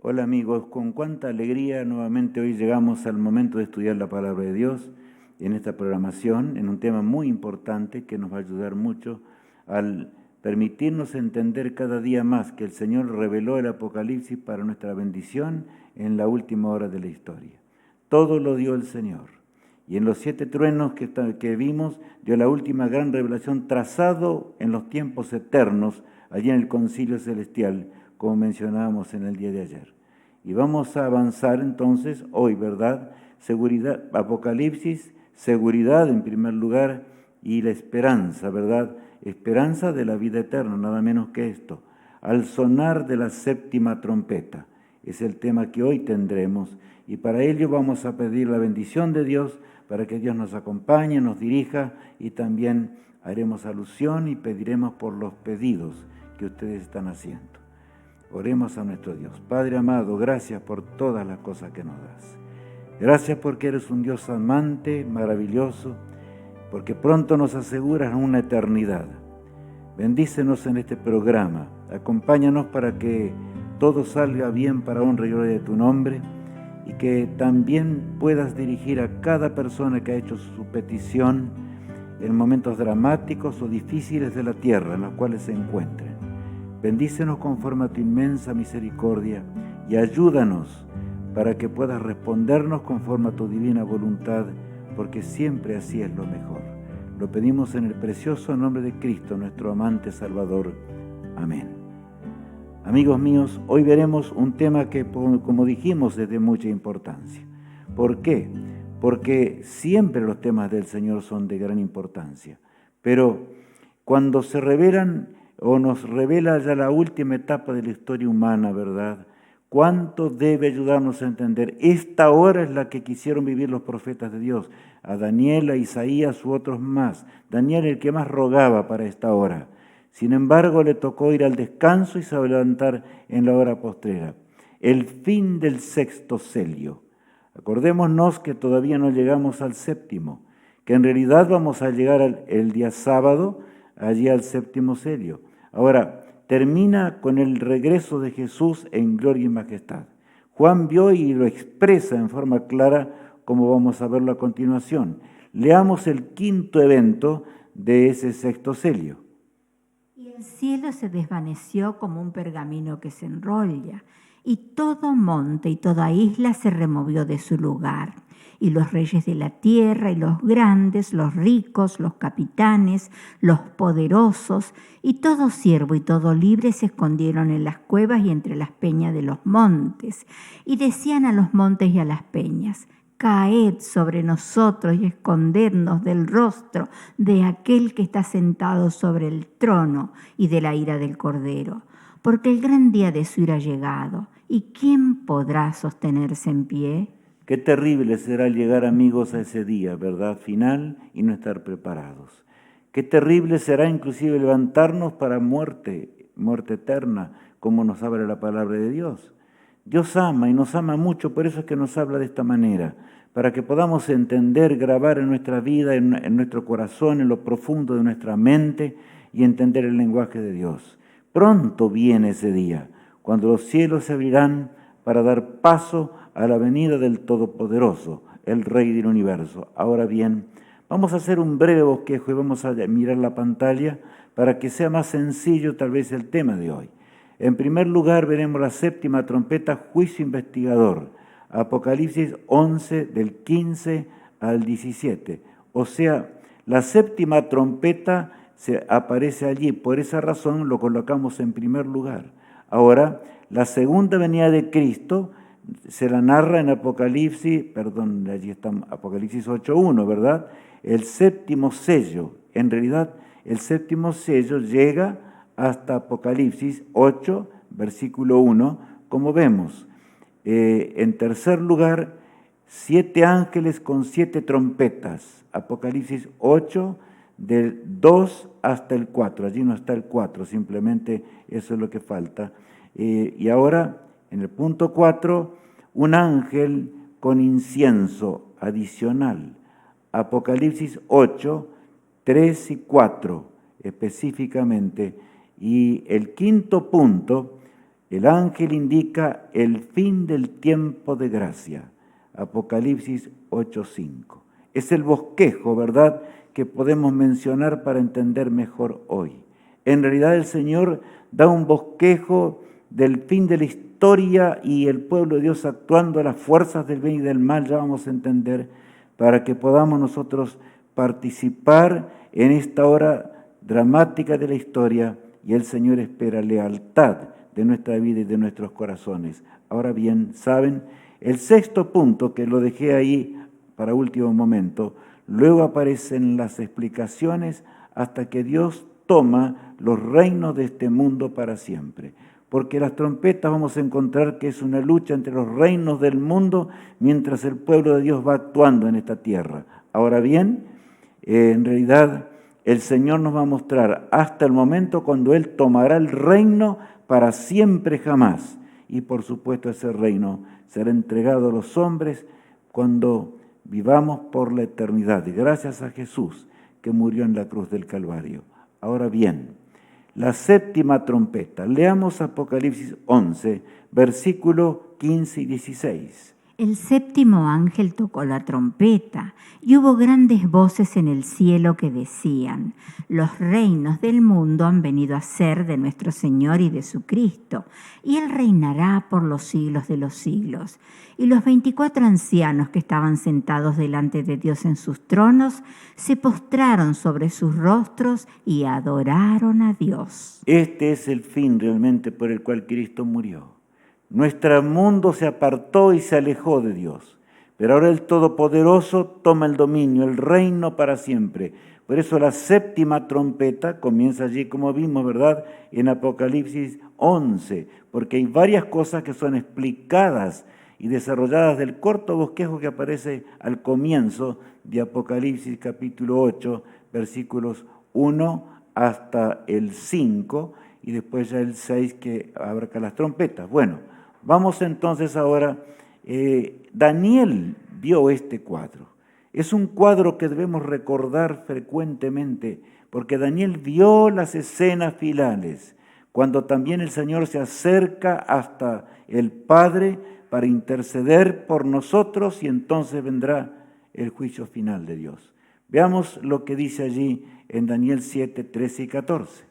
Hola amigos, con cuánta alegría nuevamente hoy llegamos al momento de estudiar la palabra de Dios en esta programación, en un tema muy importante que nos va a ayudar mucho al permitirnos entender cada día más que el Señor reveló el Apocalipsis para nuestra bendición en la última hora de la historia. Todo lo dio el Señor. Y en los 7 truenos que vimos, dio la última gran revelación trazado en los tiempos eternos, allí en el concilio celestial, como mencionábamos en el día de ayer. Y vamos a avanzar entonces hoy, ¿verdad? Seguridad, Apocalipsis, seguridad en primer lugar y la esperanza, ¿verdad? Esperanza de la vida eterna, nada menos que esto. Al sonar de la 7ª trompeta, es el tema que hoy tendremos. Y para ello vamos a pedir la bendición de Dios para que Dios nos acompañe, nos dirija y también haremos alusión y pediremos por los pedidos que ustedes están haciendo. Oremos a nuestro Dios. Padre amado, gracias por todas las cosas que nos das. Gracias porque eres un Dios amante, maravilloso, porque pronto nos aseguras una eternidad. Bendícenos en este programa. Acompáñanos para que todo salga bien para honra y gloria de tu nombre y que también puedas dirigir a cada persona que ha hecho su petición en momentos dramáticos o difíciles de la tierra en los cuales se encuentren. Bendícenos conforme a tu inmensa misericordia y ayúdanos para que puedas respondernos conforme a tu divina voluntad, porque siempre así es lo mejor. Lo pedimos en el precioso nombre de Cristo, nuestro amante Salvador. Amén. Amigos míos, hoy veremos un tema que, como dijimos, es de mucha importancia. ¿Por qué? Porque siempre los temas del Señor son de gran importancia, pero cuando se revelan o nos revela ya la última etapa de la historia humana, ¿verdad? ¿Cuánto debe ayudarnos a entender? Esta hora es la que quisieron vivir los profetas de Dios, a Daniel, a Isaías u otros más. Daniel el que más rogaba para esta hora. Sin embargo, le tocó ir al descanso y se va a levantar en la hora postrera. El fin del 6º sello. Acordémonos que todavía no llegamos al 7º, que en realidad vamos a llegar el día sábado, allí al 7º sello. Ahora, termina con el regreso de Jesús en gloria y majestad. Juan vio y lo expresa en forma clara, como vamos a verlo a continuación. Leamos el 5º evento de ese 6º sello. Y el cielo se desvaneció como un pergamino que se enrolla, y todo monte y toda isla se removió de su lugar. Y los reyes de la tierra y los grandes, los ricos, los capitanes, los poderosos, y todo siervo y todo libre se escondieron en las cuevas y entre las peñas de los montes. Y decían a los montes y a las peñas: caed sobre nosotros y escondednos del rostro de aquel que está sentado sobre el trono y de la ira del Cordero, porque el gran día de su ira ha llegado. ¿Y quién podrá sostenerse en pie? Qué terrible será llegar, amigos, a ese día, ¿verdad? Final y no estar preparados. Qué terrible será inclusive levantarnos para muerte eterna, como nos habla la palabra de Dios. Dios ama y nos ama mucho, por eso es que nos habla de esta manera, para que podamos entender, grabar en nuestra vida, en nuestro corazón, en lo profundo de nuestra mente y entender el lenguaje de Dios. Pronto viene ese día, cuando los cielos se abrirán para dar paso a la venida del Todopoderoso, el Rey del Universo. Ahora bien, vamos a hacer un breve bosquejo y vamos a mirar la pantalla para que sea más sencillo tal vez el tema de hoy. En primer lugar veremos la 7ª trompeta, juicio investigador, Apocalipsis 11 del 15 al 17. O sea, la 7ª trompeta se aparece allí, por esa razón lo colocamos en primer lugar. Ahora, la segunda venida de Cristo se la narra en Apocalipsis 8.1, ¿verdad? El 7º sello, en realidad el 7º sello llega hasta Apocalipsis 8, versículo 1, como vemos. En tercer lugar, 7 ángeles con 7 trompetas, Apocalipsis 8, del 2 hasta el 4, allí no está el 4, simplemente eso es lo que falta. Y ahora, en el punto 4, un ángel con incienso adicional, Apocalipsis 8, 3 y 4 específicamente. Y el 5.º punto, El ángel indica el fin del tiempo de gracia. Apocalipsis 8:5. Es el bosquejo, ¿verdad?, que podemos mencionar para entender mejor hoy. En realidad el Señor da un bosquejo del fin de la historia y el pueblo de Dios actuando a las fuerzas del bien y del mal, ya vamos a entender, para que podamos nosotros participar en esta hora dramática de la historia, y el Señor espera lealtad de nuestra vida y de nuestros corazones. Ahora bien, ¿saben? El sexto punto, que lo dejé ahí para último momento, luego aparecen las explicaciones hasta que Dios toma los reinos de este mundo para siempre. Porque las trompetas vamos a encontrar que es una lucha entre los reinos del mundo mientras el pueblo de Dios va actuando en esta tierra. Ahora bien, en realidad el Señor nos va a mostrar hasta el momento cuando Él tomará el reino para siempre jamás. Y por supuesto ese reino será entregado a los hombres cuando vivamos por la eternidad, gracias a Jesús que murió en la cruz del Calvario. Ahora bien, la séptima trompeta. Leamos Apocalipsis 11, versículo 15 y 16. El séptimo ángel tocó la trompeta y hubo grandes voces en el cielo que decían: los reinos del mundo han venido a ser de nuestro Señor y de su Cristo, y Él reinará por los siglos de los siglos. Y los 24 ancianos que estaban sentados delante de Dios en sus tronos se postraron sobre sus rostros y adoraron a Dios. Este es el fin realmente por el cual Cristo murió. Nuestro mundo se apartó y se alejó de Dios, pero ahora el Todopoderoso toma el dominio, el reino para siempre. Por eso la séptima trompeta comienza allí, como vimos, ¿verdad?, en Apocalipsis 11, porque hay varias cosas que son explicadas y desarrolladas del corto bosquejo que aparece al comienzo de Apocalipsis capítulo 8, versículos 1 hasta el 5, y después ya el 6 que abarca las trompetas. Bueno, vamos entonces ahora, Daniel vio este cuadro. Es un cuadro que debemos recordar frecuentemente, porque Daniel vio las escenas finales, cuando también el Señor se acerca hasta el Padre para interceder por nosotros, y entonces vendrá el juicio final de Dios. Veamos lo que dice allí en Daniel 7, 13 y 14.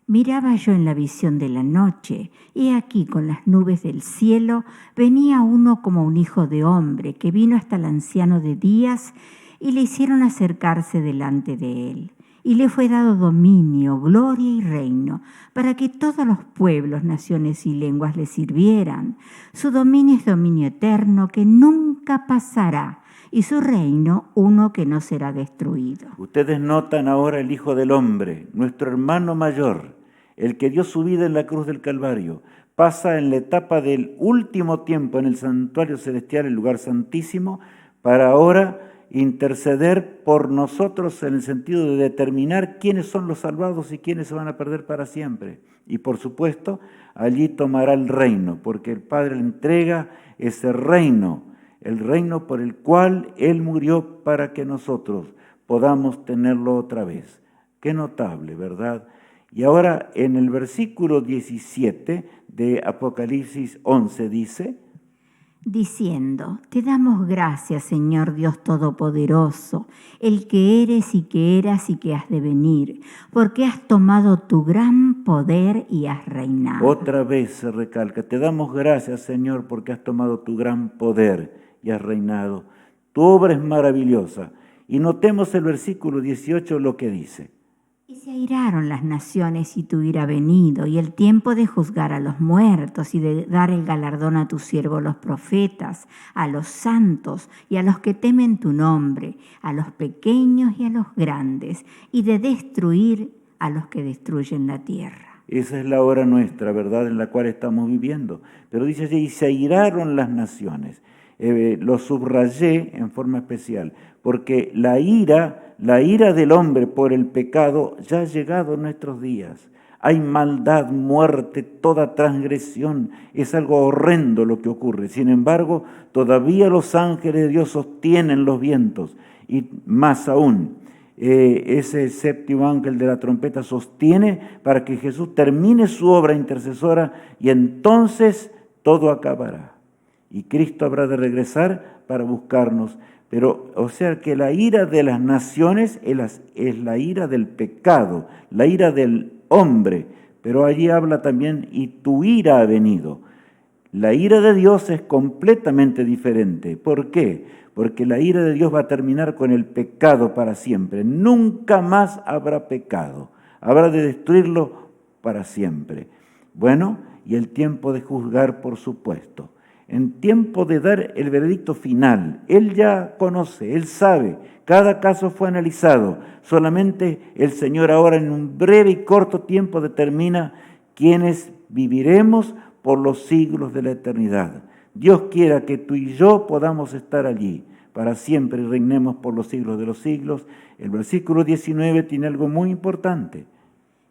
Miraba yo en la visión de la noche, y aquí con las nubes del cielo venía uno como un hijo de hombre, que vino hasta el anciano de días, y le hicieron acercarse delante de él. Y le fue dado dominio, gloria y reino, para que todos los pueblos, naciones y lenguas le sirvieran. Su dominio es dominio eterno, que nunca pasará, y su reino uno que no será destruido. Ustedes notan ahora el Hijo del Hombre, nuestro hermano mayor, el que dio su vida en la cruz del Calvario, pasa en la etapa del último tiempo en el santuario celestial, el lugar santísimo, para ahora interceder por nosotros en el sentido de determinar quiénes son los salvados y quiénes se van a perder para siempre. Y por supuesto, allí tomará el reino, porque el Padre le entrega ese reino, el reino por el cual Él murió para que nosotros podamos tenerlo otra vez. Qué notable, ¿verdad? Y ahora en el versículo 17 de Apocalipsis 11 dice: diciendo: te damos gracias, Señor Dios Todopoderoso, el que eres y que eras y que has de venir, porque has tomado tu gran poder y has reinado. Otra vez se recalca: te damos gracias, Señor, porque has tomado tu gran poder y has reinado. Tu obra es maravillosa. Y notemos el versículo 18 lo que dice: y se airaron las naciones y tu ira venido, y el tiempo de juzgar a los muertos y de dar el galardón a tus siervos los profetas, a los santos y a los que temen tu nombre, a los pequeños y a los grandes, y de destruir a los que destruyen la tierra. Esa es la hora nuestra, ¿verdad?, en la cual estamos viviendo. Pero dice allí: y se airaron las naciones. Lo subrayé en forma especial, porque la ira del hombre por el pecado ya ha llegado a nuestros días. Hay maldad, muerte, toda transgresión. Es algo horrendo lo que ocurre. Sin embargo, todavía los ángeles de Dios sostienen los vientos. Y más aún, ese séptimo ángel de la trompeta sostiene para que Jesús termine su obra intercesora y entonces todo acabará. Y Cristo habrá de regresar para buscarnos. Pero, o sea que la ira de las naciones es la ira del pecado, la ira del hombre. Pero allí habla también, y tu ira ha venido. La ira de Dios es completamente diferente. ¿Por qué? Porque la ira de Dios va a terminar con el pecado para siempre. Nunca más habrá pecado. Habrá de destruirlo para siempre. Bueno, y el tiempo de juzgar, por supuesto. En tiempo de dar el veredicto final. Él ya conoce, Él sabe. Cada caso fue analizado. Solamente el Señor ahora en un breve y corto tiempo determina quiénes viviremos por los siglos de la eternidad. Dios quiera que tú y yo podamos estar allí para siempre y reinemos por los siglos de los siglos. El versículo 19 tiene algo muy importante.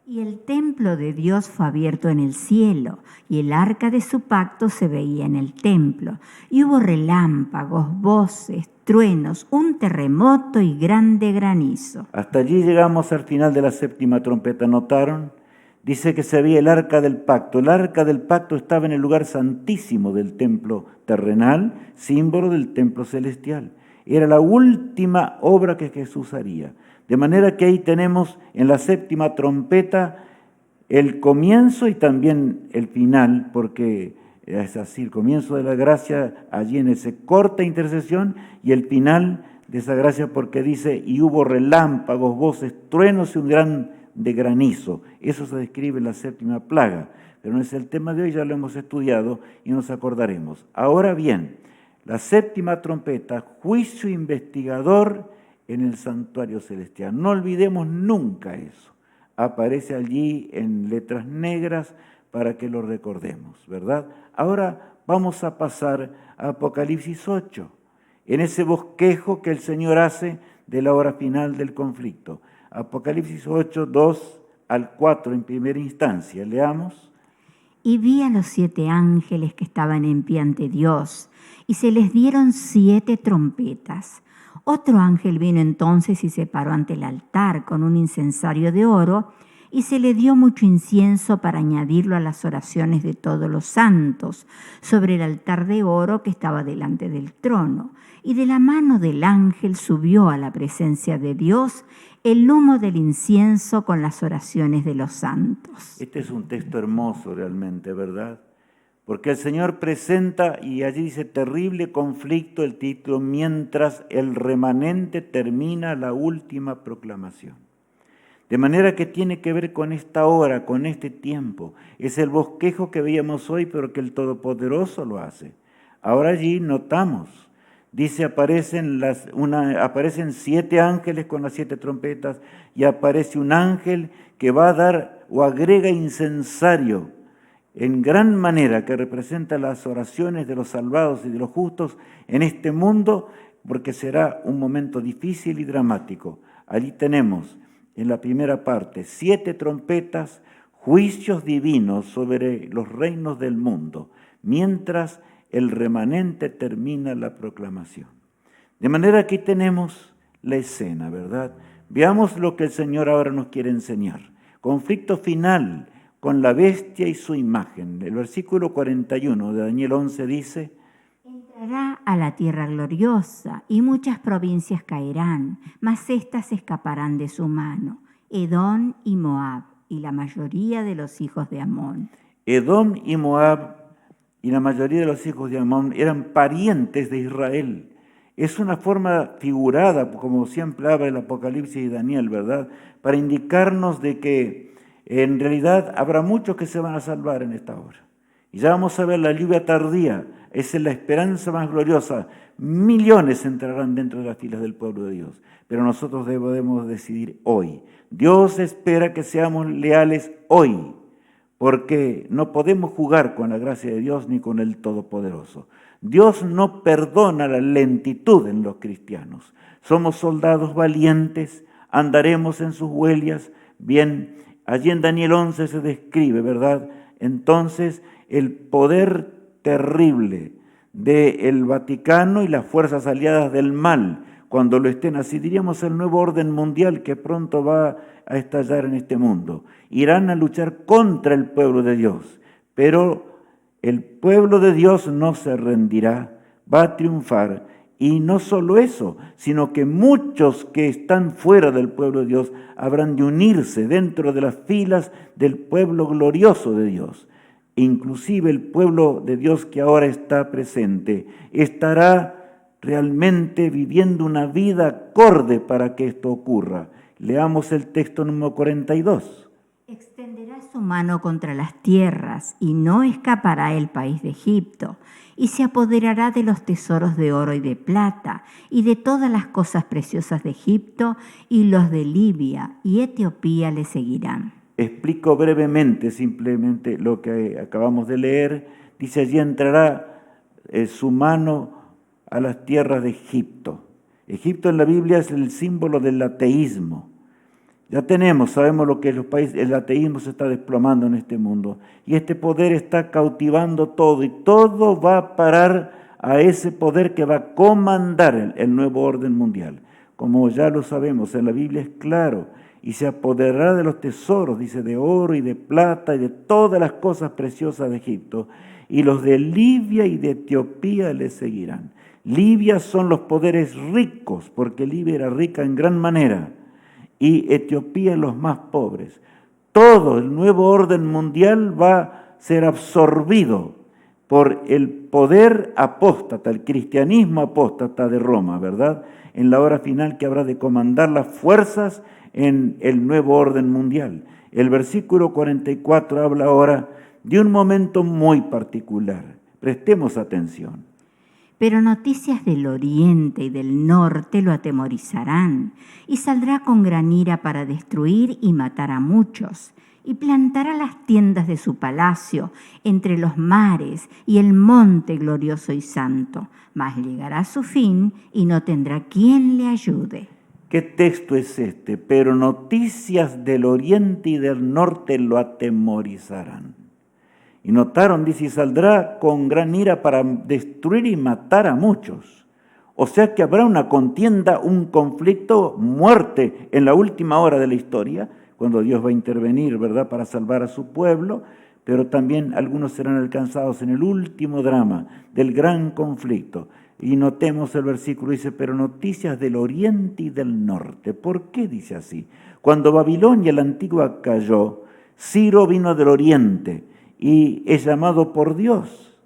Y el templo de Dios fue abierto en el cielo, y el arca de su pacto se veía en el templo. Y hubo relámpagos, voces, truenos, un terremoto y grande granizo. Hasta allí llegamos al final de la séptima trompeta. ¿Notaron? Dice que se veía el arca del pacto. El arca del pacto estaba en el lugar santísimo del templo terrenal, símbolo del templo celestial. Era la última obra que Jesús haría. De manera que ahí tenemos en la séptima trompeta el comienzo y también el final, porque es así, el comienzo de la gracia allí en esa corta intercesión y el final de esa gracia porque dice, y hubo relámpagos, voces, truenos y un gran de granizo. Eso se describe en la séptima plaga, pero no es el tema de hoy, ya lo hemos estudiado y nos acordaremos. Ahora bien, la séptima trompeta, juicio investigador en el santuario celestial. No olvidemos nunca eso. Aparece allí en letras negras para que lo recordemos, ¿verdad? Ahora vamos a pasar a Apocalipsis 8, en ese bosquejo que el Señor hace de la hora final del conflicto. Apocalipsis 8, 2 al 4 en primera instancia. Leamos. Y vi a los 7 ángeles que estaban en pie ante Dios, y se les dieron 7 trompetas. Otro ángel vino entonces y se paró ante el altar con un incensario de oro, y se le dio mucho incienso para añadirlo a las oraciones de todos los santos, sobre el altar de oro que estaba delante del trono. Y de la mano del ángel subió a la presencia de Dios el humo del incienso con las oraciones de los santos. Este es un texto hermoso realmente, ¿verdad? Porque el Señor presenta, y allí dice, terrible conflicto, el título, mientras el remanente termina la última proclamación. De manera que tiene que ver con esta hora, con este tiempo. Es el bosquejo que veíamos hoy, pero que el Todopoderoso lo hace. Ahora allí notamos, dice, aparecen 7 ángeles con las 7 trompetas, y aparece un ángel que va a dar o agrega incensario en gran manera, que representa las oraciones de los salvados y de los justos en este mundo, porque será un momento difícil y dramático. Allí tenemos, en la primera parte, 7 trompetas, juicios divinos sobre los reinos del mundo, mientras el remanente termina la proclamación. De manera que aquí tenemos la escena, ¿verdad? Veamos lo que el Señor ahora nos quiere enseñar. Conflicto final con la bestia y su imagen. El versículo 41 de Daniel 11 dice: entrará a la tierra gloriosa y muchas provincias caerán, mas éstas escaparán de su mano, Edom y Moab y la mayoría de los hijos de Amón. Edom y Moab y la mayoría de los hijos de Amón eran parientes de Israel. Es una forma figurada, como siempre habla el Apocalipsis y Daniel, ¿verdad? Para indicarnos de que en realidad habrá muchos que se van a salvar en esta hora. Y ya vamos a ver la lluvia tardía, esa es la esperanza más gloriosa. Millones entrarán dentro de las filas del pueblo de Dios, pero nosotros debemos decidir hoy. Dios espera que seamos leales hoy, porque no podemos jugar con la gracia de Dios ni con el Todopoderoso. Dios no perdona la lentitud en los cristianos. Somos soldados valientes, andaremos en sus huellas. Bien, allí en Daniel 11 se describe, ¿verdad? Entonces, el poder terrible del Vaticano y las fuerzas aliadas del mal cuando lo estén así, diríamos el nuevo orden mundial que pronto va a estallar en este mundo. Irán a luchar contra el pueblo de Dios, pero el pueblo de Dios no se rendirá, va a triunfar. Y no solo eso, sino que muchos que están fuera del pueblo de Dios habrán de unirse dentro de las filas del pueblo glorioso de Dios. Inclusive el pueblo de Dios que ahora está presente estará realmente viviendo una vida acorde para que esto ocurra. Leamos el texto número 42. Extenderá su mano contra las tierras y no escapará el país de Egipto, y se apoderará de los tesoros de oro y de plata, y de todas las cosas preciosas de Egipto, y los de Libia y Etiopía le seguirán. Explico brevemente simplemente lo que acabamos de leer. Dice, allí entrará su mano a las tierras de Egipto. Egipto en la Biblia es el símbolo del ateísmo. Ya sabemos lo que los países, el ateísmo se está desplomando en este mundo. Y este poder está cautivando todo, y todo va a parar a ese poder que va a comandar el nuevo orden mundial. Como ya lo sabemos, en la Biblia es claro, y se apoderará de los tesoros, dice, de oro y de plata y de todas las cosas preciosas de Egipto, y los de Libia y de Etiopía le seguirán. Libia son los poderes ricos, porque Libia era rica en gran manera, y Etiopía los más pobres. Todo el nuevo orden mundial va a ser absorbido por el poder apóstata, el cristianismo apóstata de Roma, ¿verdad? En la hora final que habrá de comandar las fuerzas en el nuevo orden mundial. El versículo 44 habla ahora de un momento muy particular. Prestemos atención. Pero noticias del oriente y del norte lo atemorizarán, y saldrá con gran ira para destruir y matar a muchos, y plantará las tiendas de su palacio entre los mares y el monte glorioso y santo, mas llegará a su fin y no tendrá quien le ayude. ¿Qué texto es este? Pero noticias del oriente y del norte lo atemorizarán. Y notaron, dice, y saldrá con gran ira para destruir y matar a muchos. O sea que habrá una contienda, un conflicto, muerte en la última hora de la historia, cuando Dios va a intervenir, ¿verdad?, para salvar a su pueblo, pero también algunos serán alcanzados en el último drama del gran conflicto. Y notemos el versículo, dice, pero noticias del oriente y del norte. ¿Por qué dice así? Cuando Babilonia la antigua cayó, Ciro vino del oriente, y es llamado por Dios.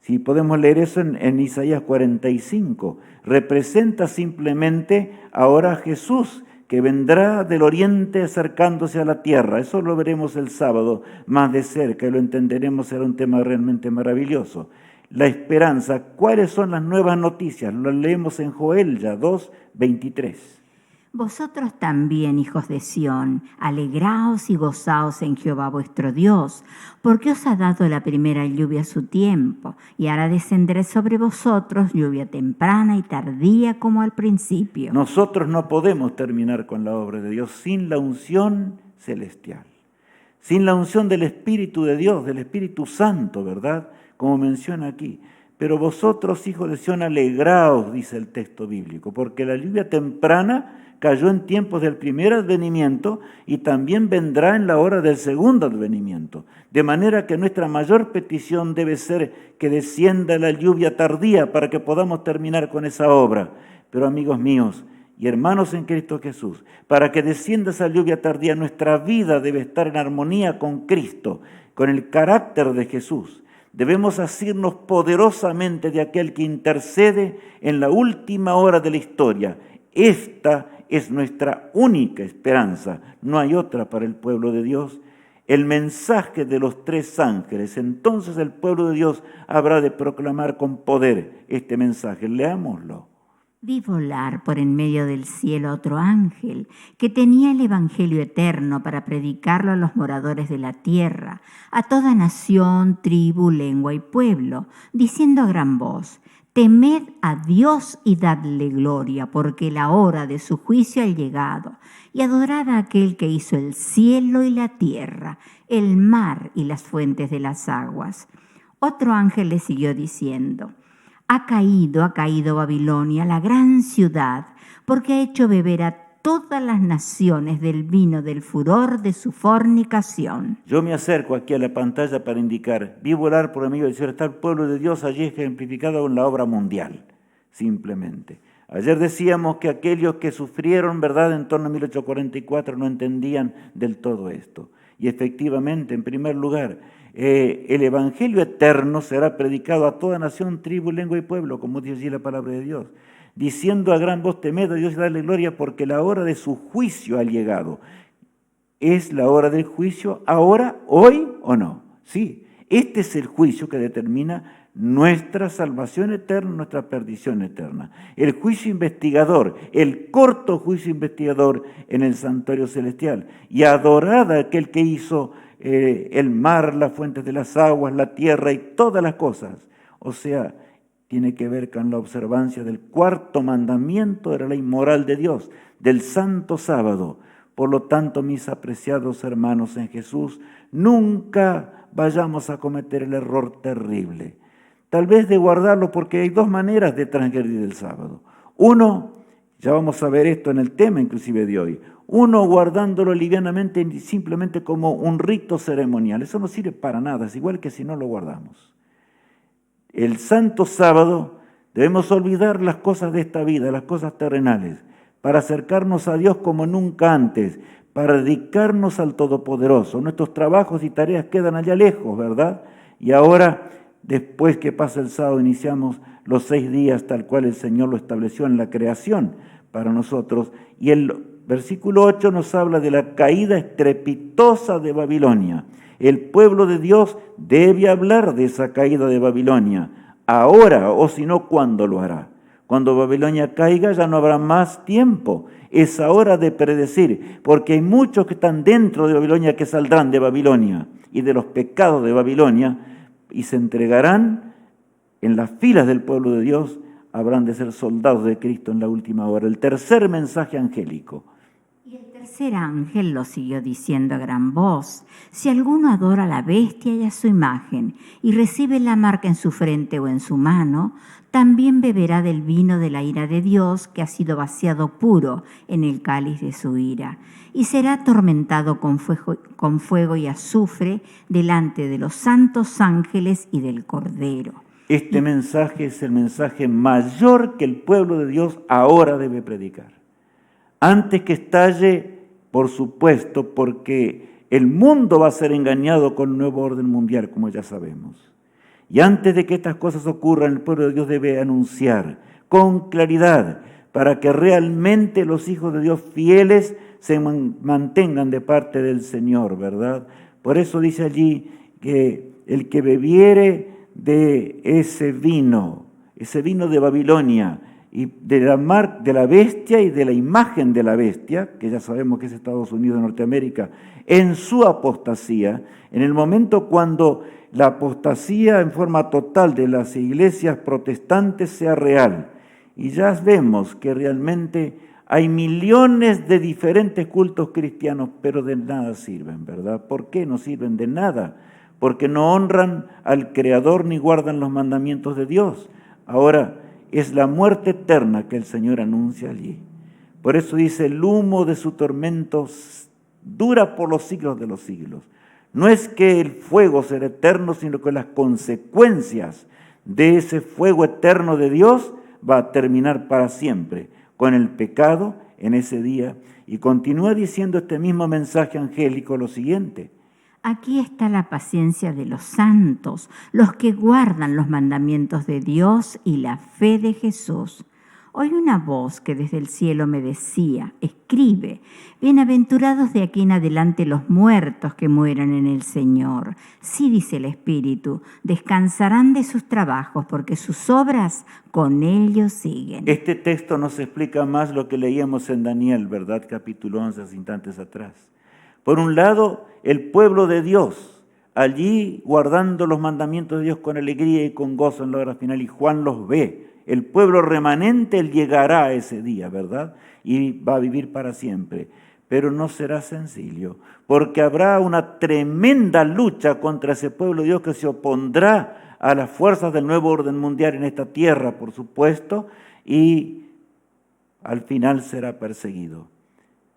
Si podemos leer eso en Isaías 45, representa simplemente ahora a Jesús, que vendrá del oriente acercándose a la tierra. Eso lo veremos el sábado más de cerca y lo entenderemos, será un tema realmente maravilloso. La esperanza, ¿cuáles son las nuevas noticias? Lo leemos en Joel ya 2:23. Vosotros también, hijos de Sión, alegraos y gozaos en Jehová vuestro Dios, porque os ha dado la primera lluvia a su tiempo, y hará descender sobre vosotros lluvia temprana y tardía como al principio. Nosotros no podemos terminar con la obra de Dios sin la unción celestial, sin la unción del Espíritu de Dios, del Espíritu Santo, ¿verdad?, como menciona aquí. Pero vosotros, hijos de Sión, alegraos, dice el texto bíblico, porque la lluvia temprana cayó en tiempos del primer advenimiento y también vendrá en la hora del segundo advenimiento. De manera que nuestra mayor petición debe ser que descienda la lluvia tardía para que podamos terminar con esa obra. Pero amigos míos y hermanos en Cristo Jesús, para que descienda esa lluvia tardía, nuestra vida debe estar en armonía con Cristo, con el carácter de Jesús. Debemos asirnos poderosamente de aquel que intercede en la última hora de la historia. Esta es nuestra única esperanza, no hay otra para el pueblo de Dios. El mensaje de los 3 ángeles, entonces el pueblo de Dios habrá de proclamar con poder este mensaje. Leámoslo. Vi volar por en medio del cielo otro ángel que tenía el evangelio eterno para predicarlo a los moradores de la tierra, a toda nación, tribu, lengua y pueblo, diciendo a gran voz: temed a Dios y dadle gloria, porque la hora de su juicio ha llegado, y adorad a aquel que hizo el cielo y la tierra, el mar y las fuentes de las aguas. Otro ángel le siguió diciendo: Ha caído Babilonia, la gran ciudad, porque ha hecho beber a todas las naciones del vino del furor de su fornicación. Yo me acerco aquí a la pantalla para indicar, vi volar por el medio del cielo, está el pueblo de Dios allí ejemplificado con la obra mundial, simplemente. Ayer decíamos que aquellos que sufrieron, ¿verdad?, en torno a 1844 no entendían del todo esto. Y efectivamente, en primer lugar, el Evangelio eterno será predicado a toda nación, tribu, lengua y pueblo, como dice allí la palabra de Dios, diciendo a gran voz, temed a Dios y dadle gloria, porque la hora de su juicio ha llegado. ¿Es la hora del juicio ahora, hoy o no? Sí, este es el juicio que determina nuestra salvación eterna, nuestra perdición eterna. El juicio investigador, el corto juicio investigador en el santuario celestial. Y adorad a aquel que hizo el mar, las fuentes de las aguas, la tierra y todas las cosas. O sea, tiene que ver con la observancia del cuarto mandamiento de la ley moral de Dios, del santo sábado. Por lo tanto, mis apreciados hermanos en Jesús, nunca vayamos a cometer el error terrible. Tal vez de guardarlo, porque hay dos maneras de transgredir el sábado. Uno, ya vamos a ver esto en el tema inclusive de hoy, uno guardándolo livianamente simplemente como un rito ceremonial. Eso no sirve para nada, es igual que si no lo guardamos. El santo sábado debemos olvidar las cosas de esta vida, las cosas terrenales, para acercarnos a Dios como nunca antes, para dedicarnos al Todopoderoso. Nuestros trabajos y tareas quedan allá lejos, ¿verdad? Y ahora, después que pasa el sábado, iniciamos los 6 días tal cual el Señor lo estableció en la creación para nosotros. Y el versículo 8 nos habla de la caída estrepitosa de Babilonia. El pueblo de Dios debe hablar de esa caída de Babilonia, ahora o si no, ¿cuándo lo hará? Cuando Babilonia caiga ya no habrá más tiempo. Es hora de predecir, porque hay muchos que están dentro de Babilonia que saldrán de Babilonia y de los pecados de Babilonia y se entregarán en las filas del pueblo de Dios. Habrán de ser soldados de Cristo en la última hora. El tercer mensaje angélico. Y el tercer ángel lo siguió diciendo a gran voz: si alguno adora a la bestia y a su imagen y recibe la marca en su frente o en su mano, también beberá del vino de la ira de Dios, que ha sido vaciado puro en el cáliz de su ira, y será atormentado con fuego y azufre delante de los santos ángeles y del Cordero. Este mensaje es el mensaje mayor que el pueblo de Dios ahora debe predicar. Antes que estalle, por supuesto, porque el mundo va a ser engañado con el nuevo orden mundial, como ya sabemos. Y antes de que estas cosas ocurran, el pueblo de Dios debe anunciar con claridad para que realmente los hijos de Dios fieles se mantengan de parte del Señor, ¿verdad? Por eso dice allí que el que bebiere de ese vino de Babilonia y de la bestia y de la imagen de la bestia, que ya sabemos que es Estados Unidos de Norteamérica, en su apostasía, en el momento cuando la apostasía en forma total de las iglesias protestantes sea real. Y ya vemos que realmente hay millones de diferentes cultos cristianos, pero de nada sirven, ¿verdad? ¿Por qué no sirven de nada? Porque no honran al Creador ni guardan los mandamientos de Dios. Ahora, es la muerte eterna que el Señor anuncia allí. Por eso dice, el humo de su tormento dura por los siglos de los siglos. No es que el fuego será eterno, sino que las consecuencias de ese fuego eterno de Dios va a terminar para siempre con el pecado en ese día. Y continúa diciendo este mismo mensaje angélico lo siguiente: aquí está la paciencia de los santos, los que guardan los mandamientos de Dios y la fe de Jesús. Oí una voz que desde el cielo me decía: escribe, bienaventurados de aquí en adelante los muertos que mueran en el Señor. Sí, dice el Espíritu, descansarán de sus trabajos, porque sus obras con ellos siguen. Este texto nos explica más lo que leíamos en Daniel, ¿verdad? Capítulo 11, hace instantes atrás. Por un lado, el pueblo de Dios, allí guardando los mandamientos de Dios con alegría y con gozo en la hora final, y Juan los ve. El pueblo remanente, él llegará a ese día, ¿verdad? Y va a vivir para siempre. pero no será sencillo, porque habrá una tremenda lucha contra ese pueblo de Dios que se opondrá a las fuerzas del nuevo orden mundial en esta tierra, por supuesto, y al final será perseguido.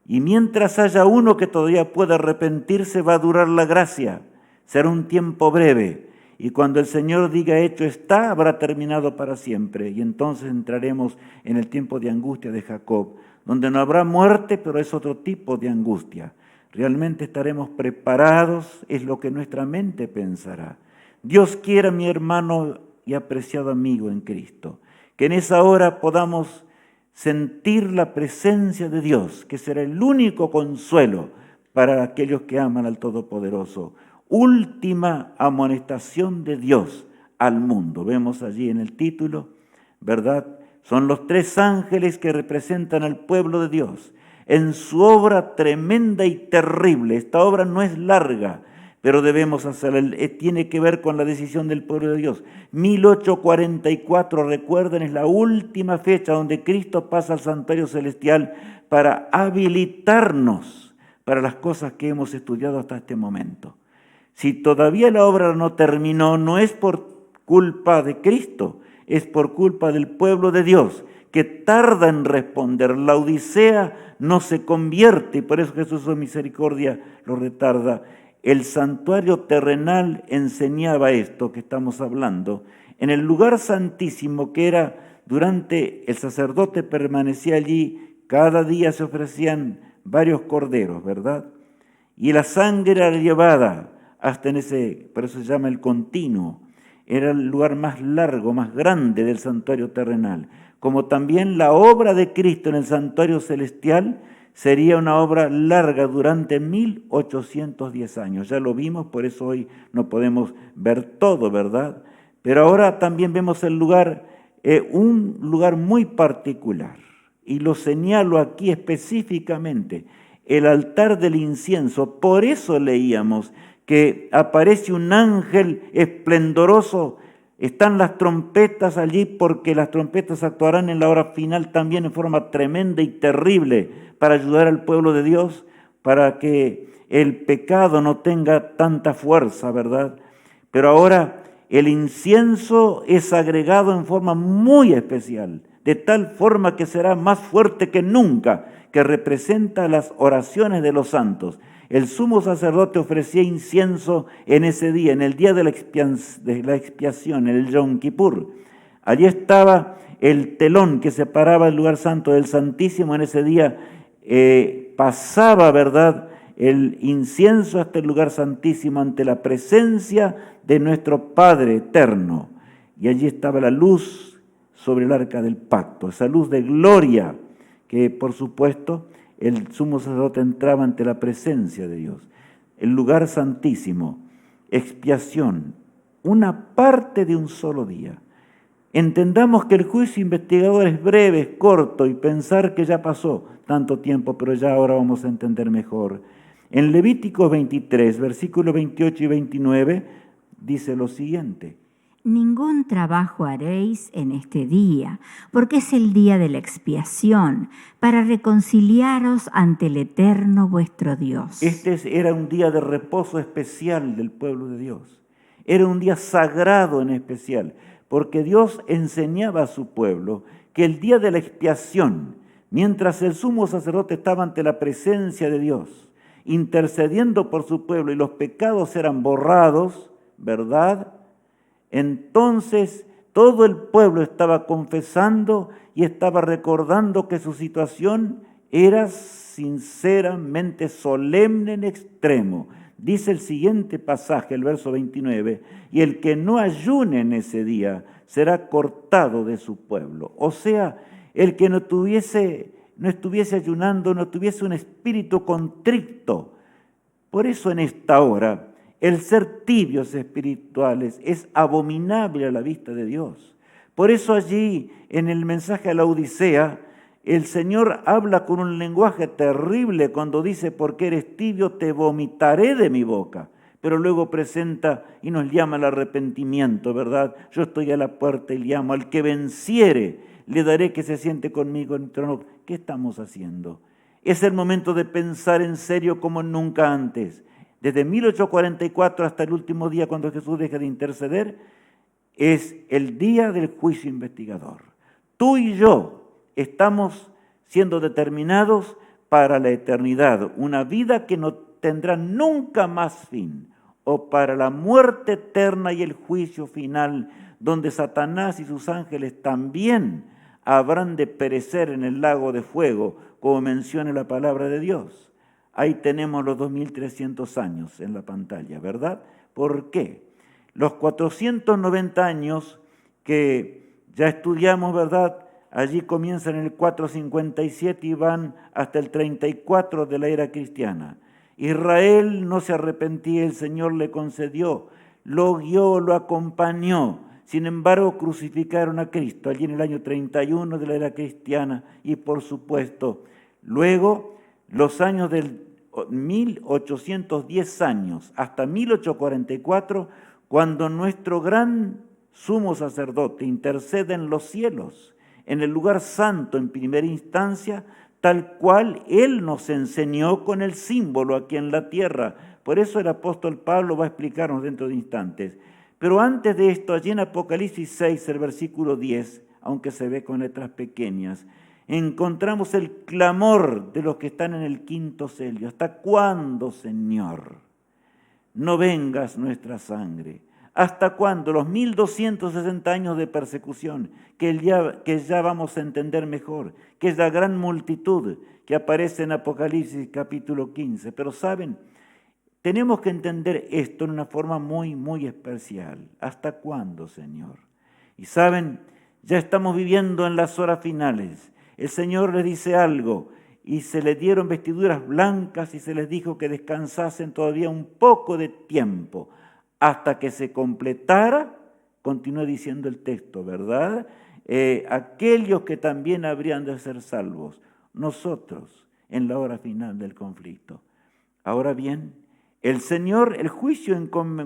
Y mientras haya uno que todavía pueda arrepentirse, va a durar la gracia. Será un tiempo breve. Y cuando el Señor diga hecho está, habrá terminado para siempre. Y entonces entraremos en el tiempo de angustia de Jacob, donde no habrá muerte, pero es otro tipo de angustia. Realmente estaremos preparados, es lo que nuestra mente pensará. Dios quiera, mi hermano y apreciado amigo en Cristo, que en esa hora podamos sentir la presencia de Dios, que será el único consuelo para aquellos que aman al Todopoderoso. Última amonestación de Dios al mundo. Vemos allí en el título, ¿verdad? Son los 3 ángeles que representan al pueblo de Dios en su obra tremenda y terrible. Esta obra no es larga, pero debemos hacerla. Tiene que ver con la decisión del pueblo de Dios. 1844, recuerden, es la última fecha donde Cristo pasa al santuario celestial para habilitarnos para las cosas que hemos estudiado hasta este momento. Si todavía la obra no terminó, no es por culpa de Cristo, es por culpa del pueblo de Dios, que tarda en responder. La odisea no se convierte, y por eso Jesús, su misericordia, lo retarda. El santuario terrenal enseñaba esto que estamos hablando. En el lugar santísimo, que era durante el sacerdote permanecía allí, cada día se ofrecían varios corderos, ¿verdad? Y la sangre era llevada hasta en ese, por eso se llama el continuo. Era el lugar más largo, más grande del santuario terrenal. Como también la obra de Cristo en el santuario celestial sería una obra larga durante 1810 años. Ya lo vimos, por eso hoy no podemos ver todo, ¿verdad? Pero ahora también vemos el lugar, un lugar muy particular. Y lo señalo aquí específicamente, el altar del incienso. Por eso leíamos que aparece un ángel esplendoroso. Están las trompetas allí porque las trompetas actuarán en la hora final también en forma tremenda y terrible para ayudar al pueblo de Dios, para que el pecado no tenga tanta fuerza, ¿verdad? Pero ahora el incienso es agregado en forma muy especial, de tal forma que será más fuerte que nunca, que representa las oraciones de los santos. El sumo sacerdote ofrecía incienso en ese día, en el día de la expiación, el Yom Kippur. Allí estaba el telón que separaba el lugar santo del Santísimo. En ese día pasaba, ¿verdad?, el incienso hasta el lugar santísimo ante la presencia de nuestro Padre eterno. Y allí estaba la luz sobre el arca del pacto, esa luz de gloria que, por supuesto, el sumo sacerdote entraba ante la presencia de Dios. El lugar santísimo, expiación, una parte de un solo día. Entendamos que el juicio investigador es breve, es corto, y pensar que ya pasó tanto tiempo, pero ya ahora vamos a entender mejor. En Levítico 23, versículos 28 y 29, dice lo siguiente: Ningún trabajo haréis en este día, porque es el día de la expiación, para reconciliaros ante el Eterno vuestro Dios. Este era un día de reposo especial del pueblo de Dios. Era un día sagrado en especial, porque Dios enseñaba a su pueblo que el día de la expiación, mientras el sumo sacerdote estaba ante la presencia de Dios, intercediendo por su pueblo y los pecados eran borrados, ¿verdad?, entonces todo el pueblo estaba confesando y estaba recordando que su situación era sinceramente solemne en extremo. Dice el siguiente pasaje, el verso 29, y el que no ayune en ese día será cortado de su pueblo. O sea, el que no estuviese ayunando, no tuviese un espíritu contrito. Por eso en esta hora, el ser tibios espirituales es abominable a la vista de Dios. Por eso allí, en el mensaje a la Odisea, el Señor habla con un lenguaje terrible cuando dice: porque eres tibio, te vomitaré de mi boca. Pero luego presenta y nos llama al arrepentimiento, ¿verdad? Yo estoy a la puerta y llamo: al que venciere, le daré que se siente conmigo en el trono. ¿Qué estamos haciendo? Es el momento de pensar en serio como nunca antes. Desde 1844 hasta el último día cuando Jesús deja de interceder, es el día del juicio investigador. Tú y yo estamos siendo determinados para la eternidad, una vida que no tendrá nunca más fin, o para la muerte eterna y el juicio final, donde Satanás y sus ángeles también habrán de perecer en el lago de fuego, como menciona la palabra de Dios. Ahí tenemos los 2300 años en la pantalla, ¿verdad? ¿Por qué? Los 490 años que ya estudiamos, ¿verdad? Allí comienzan en el 457 y van hasta el 34 de la era cristiana. Israel no se arrepentía, el Señor le concedió, lo guió, lo acompañó. Sin embargo, crucificaron a Cristo allí en el año 31 de la era cristiana y, por supuesto, luego los años del 1810 años hasta 1844, cuando nuestro gran sumo sacerdote intercede en los cielos, en el lugar santo en primera instancia, tal cual Él nos enseñó con el símbolo aquí en la tierra. Por eso el apóstol Pablo va a explicarnos dentro de instantes. Pero antes de esto, allí en Apocalipsis 6, el versículo 10, aunque se ve con letras pequeñas, encontramos el clamor de los que están en el quinto sello. ¿Hasta cuándo, Señor, no vengas nuestra sangre? ¿Hasta cuándo? Los 1260 años de persecución, que ya vamos a entender mejor, que es la gran multitud que aparece en Apocalipsis capítulo 15. Pero ¿saben? Tenemos que entender esto en una forma muy, muy especial. ¿Hasta cuándo, Señor? Y ¿saben? Ya estamos viviendo en las horas finales. El Señor les dice algo y se les dieron vestiduras blancas y se les dijo que descansasen todavía un poco de tiempo hasta que se completara, continúa diciendo el texto, ¿verdad? Aquellos que también habrían de ser salvos, nosotros, en la hora final del conflicto. Ahora bien, el juicio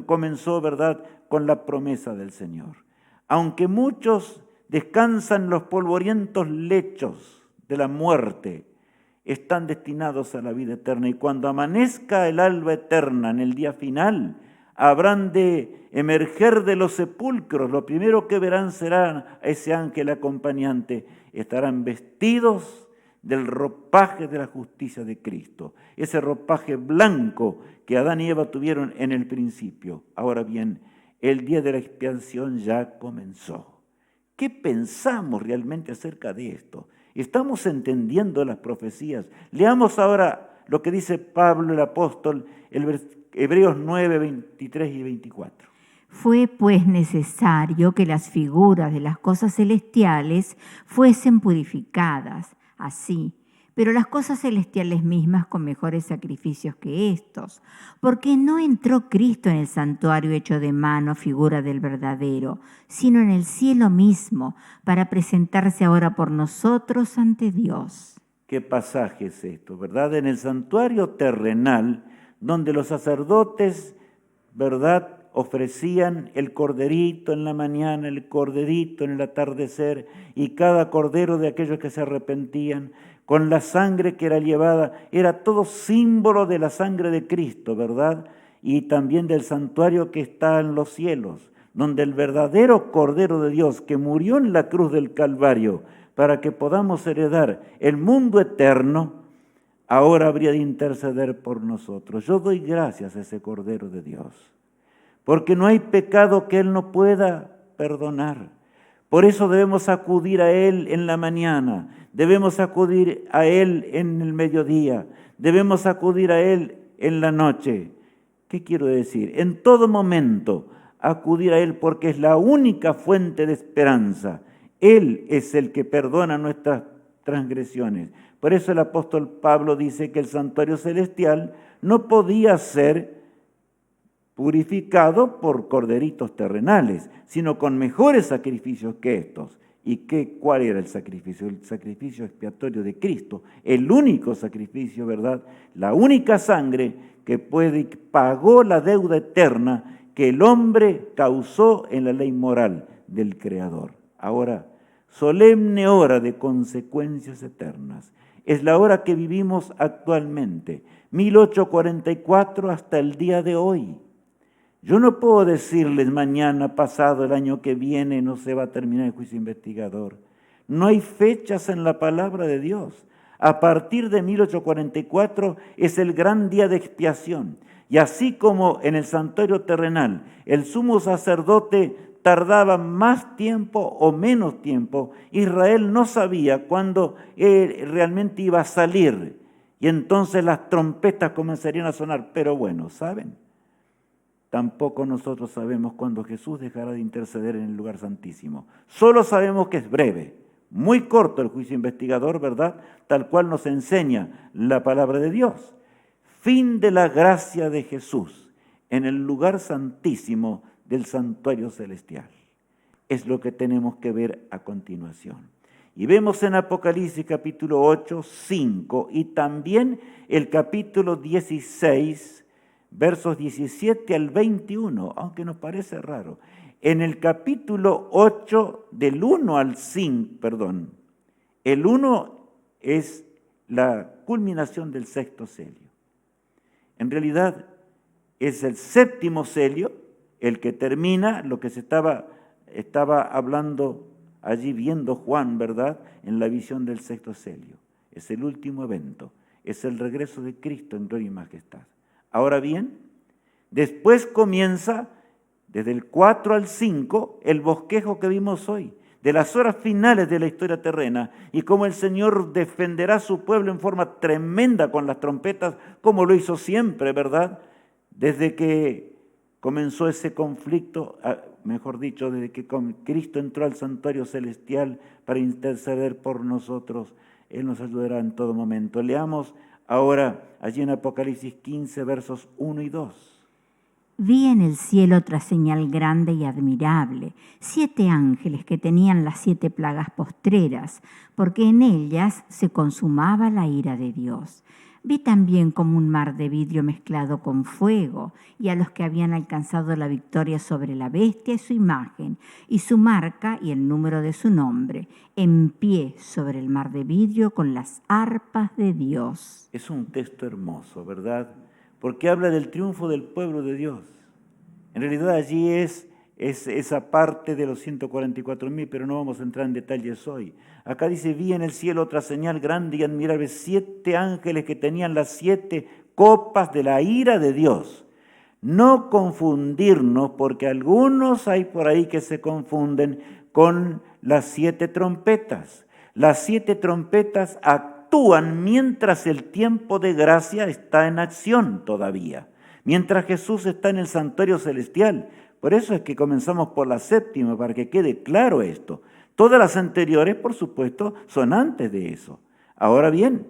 comenzó, ¿verdad?, con la promesa del Señor. Aunque muchos descansan los polvorientos lechos de la muerte, están destinados a la vida eterna. Y cuando amanezca el alba eterna en el día final, habrán de emerger de los sepulcros. Lo primero que verán será a ese ángel acompañante. Estarán vestidos del ropaje de la justicia de Cristo, ese ropaje blanco que Adán y Eva tuvieron en el principio. Ahora bien, el día de la expiación ya comenzó. ¿Qué pensamos realmente acerca de esto? ¿Estamos entendiendo las profecías? Leamos ahora lo que dice Pablo el apóstol, Hebreos 9, 23 y 24. Fue pues necesario que las figuras de las cosas celestiales fuesen purificadas, así, pero las cosas celestiales mismas con mejores sacrificios que estos, porque no entró Cristo en el santuario hecho de mano, figura del verdadero, sino en el cielo mismo, para presentarse ahora por nosotros ante Dios. ¿Qué pasaje es esto, verdad? En el santuario terrenal, donde los sacerdotes, ¿verdad?, ofrecían el corderito en la mañana, el corderito en el atardecer, y cada cordero de aquellos que se arrepentían, con la sangre que era llevada, era todo símbolo de la sangre de Cristo, ¿verdad? Y también del santuario que está en los cielos, donde el verdadero Cordero de Dios, que murió en la cruz del Calvario, para que podamos heredar el mundo eterno, ahora habría de interceder por nosotros. Yo doy gracias a ese Cordero de Dios, porque no hay pecado que Él no pueda perdonar. Por eso debemos acudir a Él en la mañana, debemos acudir a Él en el mediodía, debemos acudir a Él en la noche. ¿Qué quiero decir? En todo momento acudir a Él, porque es la única fuente de esperanza. Él es el que perdona nuestras transgresiones. Por eso el apóstol Pablo dice que el santuario celestial no podía ser purificado por corderitos terrenales, sino con mejores sacrificios que estos. ¿Y cuál era el sacrificio? El sacrificio expiatorio de Cristo, el único sacrificio, ¿verdad? La única sangre que pagó la deuda eterna que el hombre causó en la ley moral del Creador. Ahora, solemne hora de consecuencias eternas. Es la hora que vivimos actualmente, 1844 hasta el día de hoy. Yo no puedo decirles mañana, pasado, el año que viene, no se va a terminar el juicio investigador. No hay fechas en la palabra de Dios. A partir de 1844 es el gran día de expiación. Y así como en el santuario terrenal el sumo sacerdote tardaba más tiempo o menos tiempo, Israel no sabía cuándo realmente iba a salir. Y entonces las trompetas comenzarían a sonar. Pero bueno, ¿saben? Tampoco nosotros sabemos cuándo Jesús dejará de interceder en el lugar santísimo. Solo sabemos que es breve, muy corto el juicio investigador, ¿verdad? Tal cual nos enseña la palabra de Dios. Fin de la gracia de Jesús en el lugar santísimo del santuario celestial. Es lo que tenemos que ver a continuación. Y vemos en Apocalipsis capítulo 8, 5 y también el capítulo 16, versos 17 al 21, aunque nos parece raro. En el capítulo 8, del 1 al 5, el 1 es la culminación del sexto sello. En realidad es el séptimo sello el que termina lo que se estaba hablando allí viendo Juan, ¿verdad? En la visión del sexto sello. Es el último evento, es el regreso de Cristo en gloria y majestad. Ahora bien, después comienza, desde el 4 al 5, el bosquejo que vimos hoy, de las horas finales de la historia terrena, y cómo el Señor defenderá a su pueblo en forma tremenda con las trompetas, como lo hizo siempre, ¿verdad? Desde que comenzó ese conflicto, mejor dicho, desde que Cristo entró al santuario celestial para interceder por nosotros, Él nos ayudará en todo momento. Leamos ahora allí en Apocalipsis 15, versos 1 y 2. Vi en el cielo otra señal grande y admirable, 7 ángeles que tenían las 7 plagas postreras, porque en ellas se consumaba la ira de Dios. Vi también como un mar de vidrio mezclado con fuego, y a los que habían alcanzado la victoria sobre la bestia y su imagen, y su marca y el número de su nombre, en pie sobre el mar de vidrio con las arpas de Dios. Es un texto hermoso, ¿verdad? Porque habla del triunfo del pueblo de Dios. En realidad allí es esa parte de los 144.000, pero no vamos a entrar en detalles hoy. Acá dice, vi en el cielo otra señal grande y admirable, 7 ángeles que tenían las 7 copas de la ira de Dios. No confundirnos, porque algunos hay por ahí que se confunden con las 7 trompetas. Las 7 trompetas actúan mientras el tiempo de gracia está en acción todavía, mientras Jesús está en el santuario celestial. Por eso es que comenzamos por la séptima, para que quede claro esto. Todas las anteriores, por supuesto, son antes de eso. Ahora bien,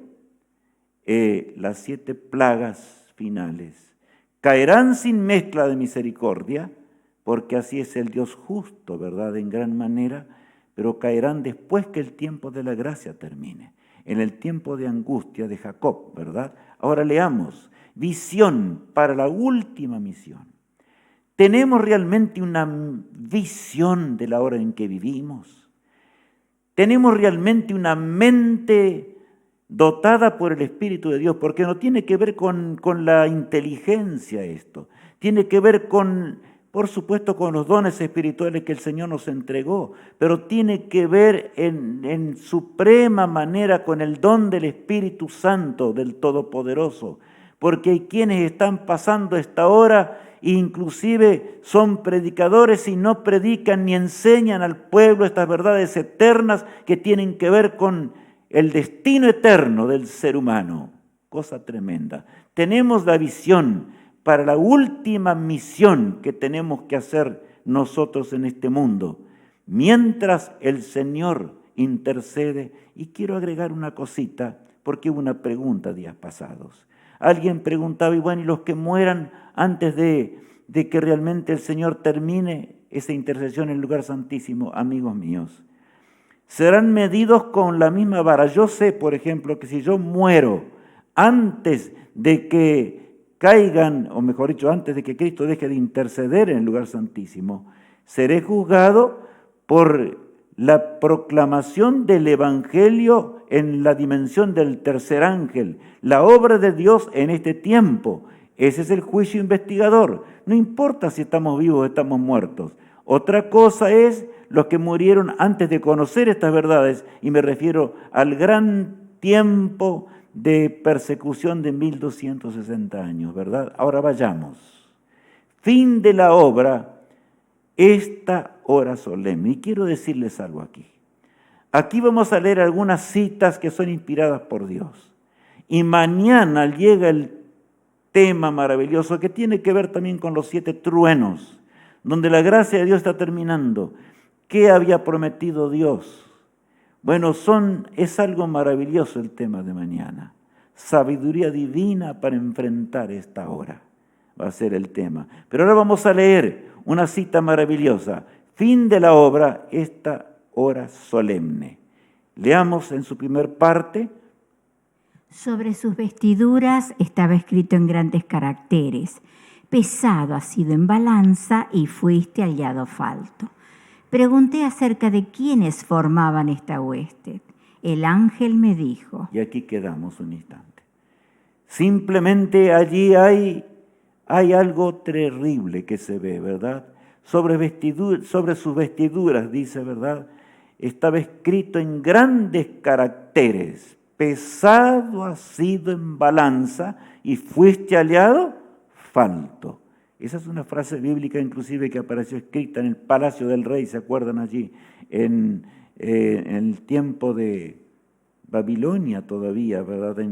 las 7 plagas finales caerán sin mezcla de misericordia, porque así es el Dios justo, ¿verdad? En gran manera, pero caerán después que el tiempo de la gracia termine, en el tiempo de angustia de Jacob, ¿verdad? Ahora leamos, visión para la última misión. ¿Tenemos realmente una visión de la hora en que vivimos? ¿Tenemos realmente una mente dotada por el Espíritu de Dios? Porque no tiene que ver con la inteligencia esto. Tiene que ver por supuesto, con los dones espirituales que el Señor nos entregó, pero tiene que ver en suprema manera con el don del Espíritu Santo, del Todopoderoso. Porque hay quienes están pasando esta hora, inclusive son predicadores y no predican ni enseñan al pueblo estas verdades eternas que tienen que ver con el destino eterno del ser humano. Cosa tremenda. Tenemos la visión para la última misión que tenemos que hacer nosotros en este mundo, mientras el Señor intercede. Y quiero agregar una cosita, porque hubo una pregunta días pasados. Alguien preguntaba, y bueno, ¿y los que mueran antes de que realmente el Señor termine esa intercesión en el lugar santísimo? Amigos míos, serán medidos con la misma vara. Yo sé, por ejemplo, que si yo muero antes de que caigan, o mejor dicho, antes de que Cristo deje de interceder en el lugar santísimo, seré juzgado por la proclamación del Evangelio en la dimensión del tercer ángel, la obra de Dios en este tiempo. Ese es el juicio investigador. No importa si estamos vivos o estamos muertos. Otra cosa es los que murieron antes de conocer estas verdades, y me refiero al gran tiempo de persecución de 1260 años, ¿verdad? Ahora vayamos. Fin de la obra, esta hora solemne. Y quiero decirles algo aquí. Aquí vamos a leer algunas citas que son inspiradas por Dios. Y mañana llega el tema maravilloso que tiene que ver también con los 7 truenos, donde la gracia de Dios está terminando. ¿Qué había prometido Dios? Bueno, es algo maravilloso el tema de mañana. Sabiduría divina para enfrentar esta hora. Va a ser el tema. Pero ahora vamos a leer una cita maravillosa. Fin de la obra, esta hora solemne. Leamos en su primer parte. Sobre sus vestiduras estaba escrito en grandes caracteres: pesado has sido en balanza y fuiste hallado falto. Pregunté acerca de quiénes formaban esta hueste. El ángel me dijo. Y aquí quedamos un instante. Simplemente allí hay algo terrible que se ve, ¿verdad? Sobre sus vestiduras, dice, ¿verdad? Estaba escrito en grandes caracteres: pesado has sido en balanza y fuiste hallado falto. Esa es una frase bíblica inclusive que apareció escrita en el palacio del rey, ¿se acuerdan allí? En el tiempo de Babilonia todavía, ¿verdad?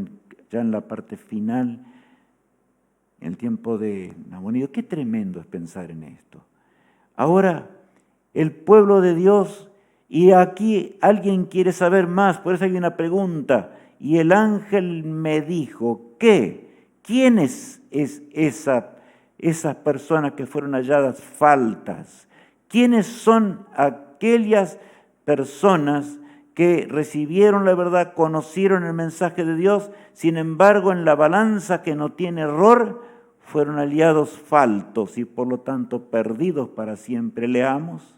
Ya en la parte final, en el tiempo de Nabonido. Qué tremendo es pensar en esto. Ahora, el pueblo de Dios, y aquí alguien quiere saber más, por eso hay una pregunta. Y el ángel me dijo, ¿quién es esas personas que fueron halladas faltas? ¿Quiénes son aquellas personas que recibieron la verdad, conocieron el mensaje de Dios, sin embargo en la balanza que no tiene error, fueron hallados faltos y por lo tanto perdidos para siempre? Leamos.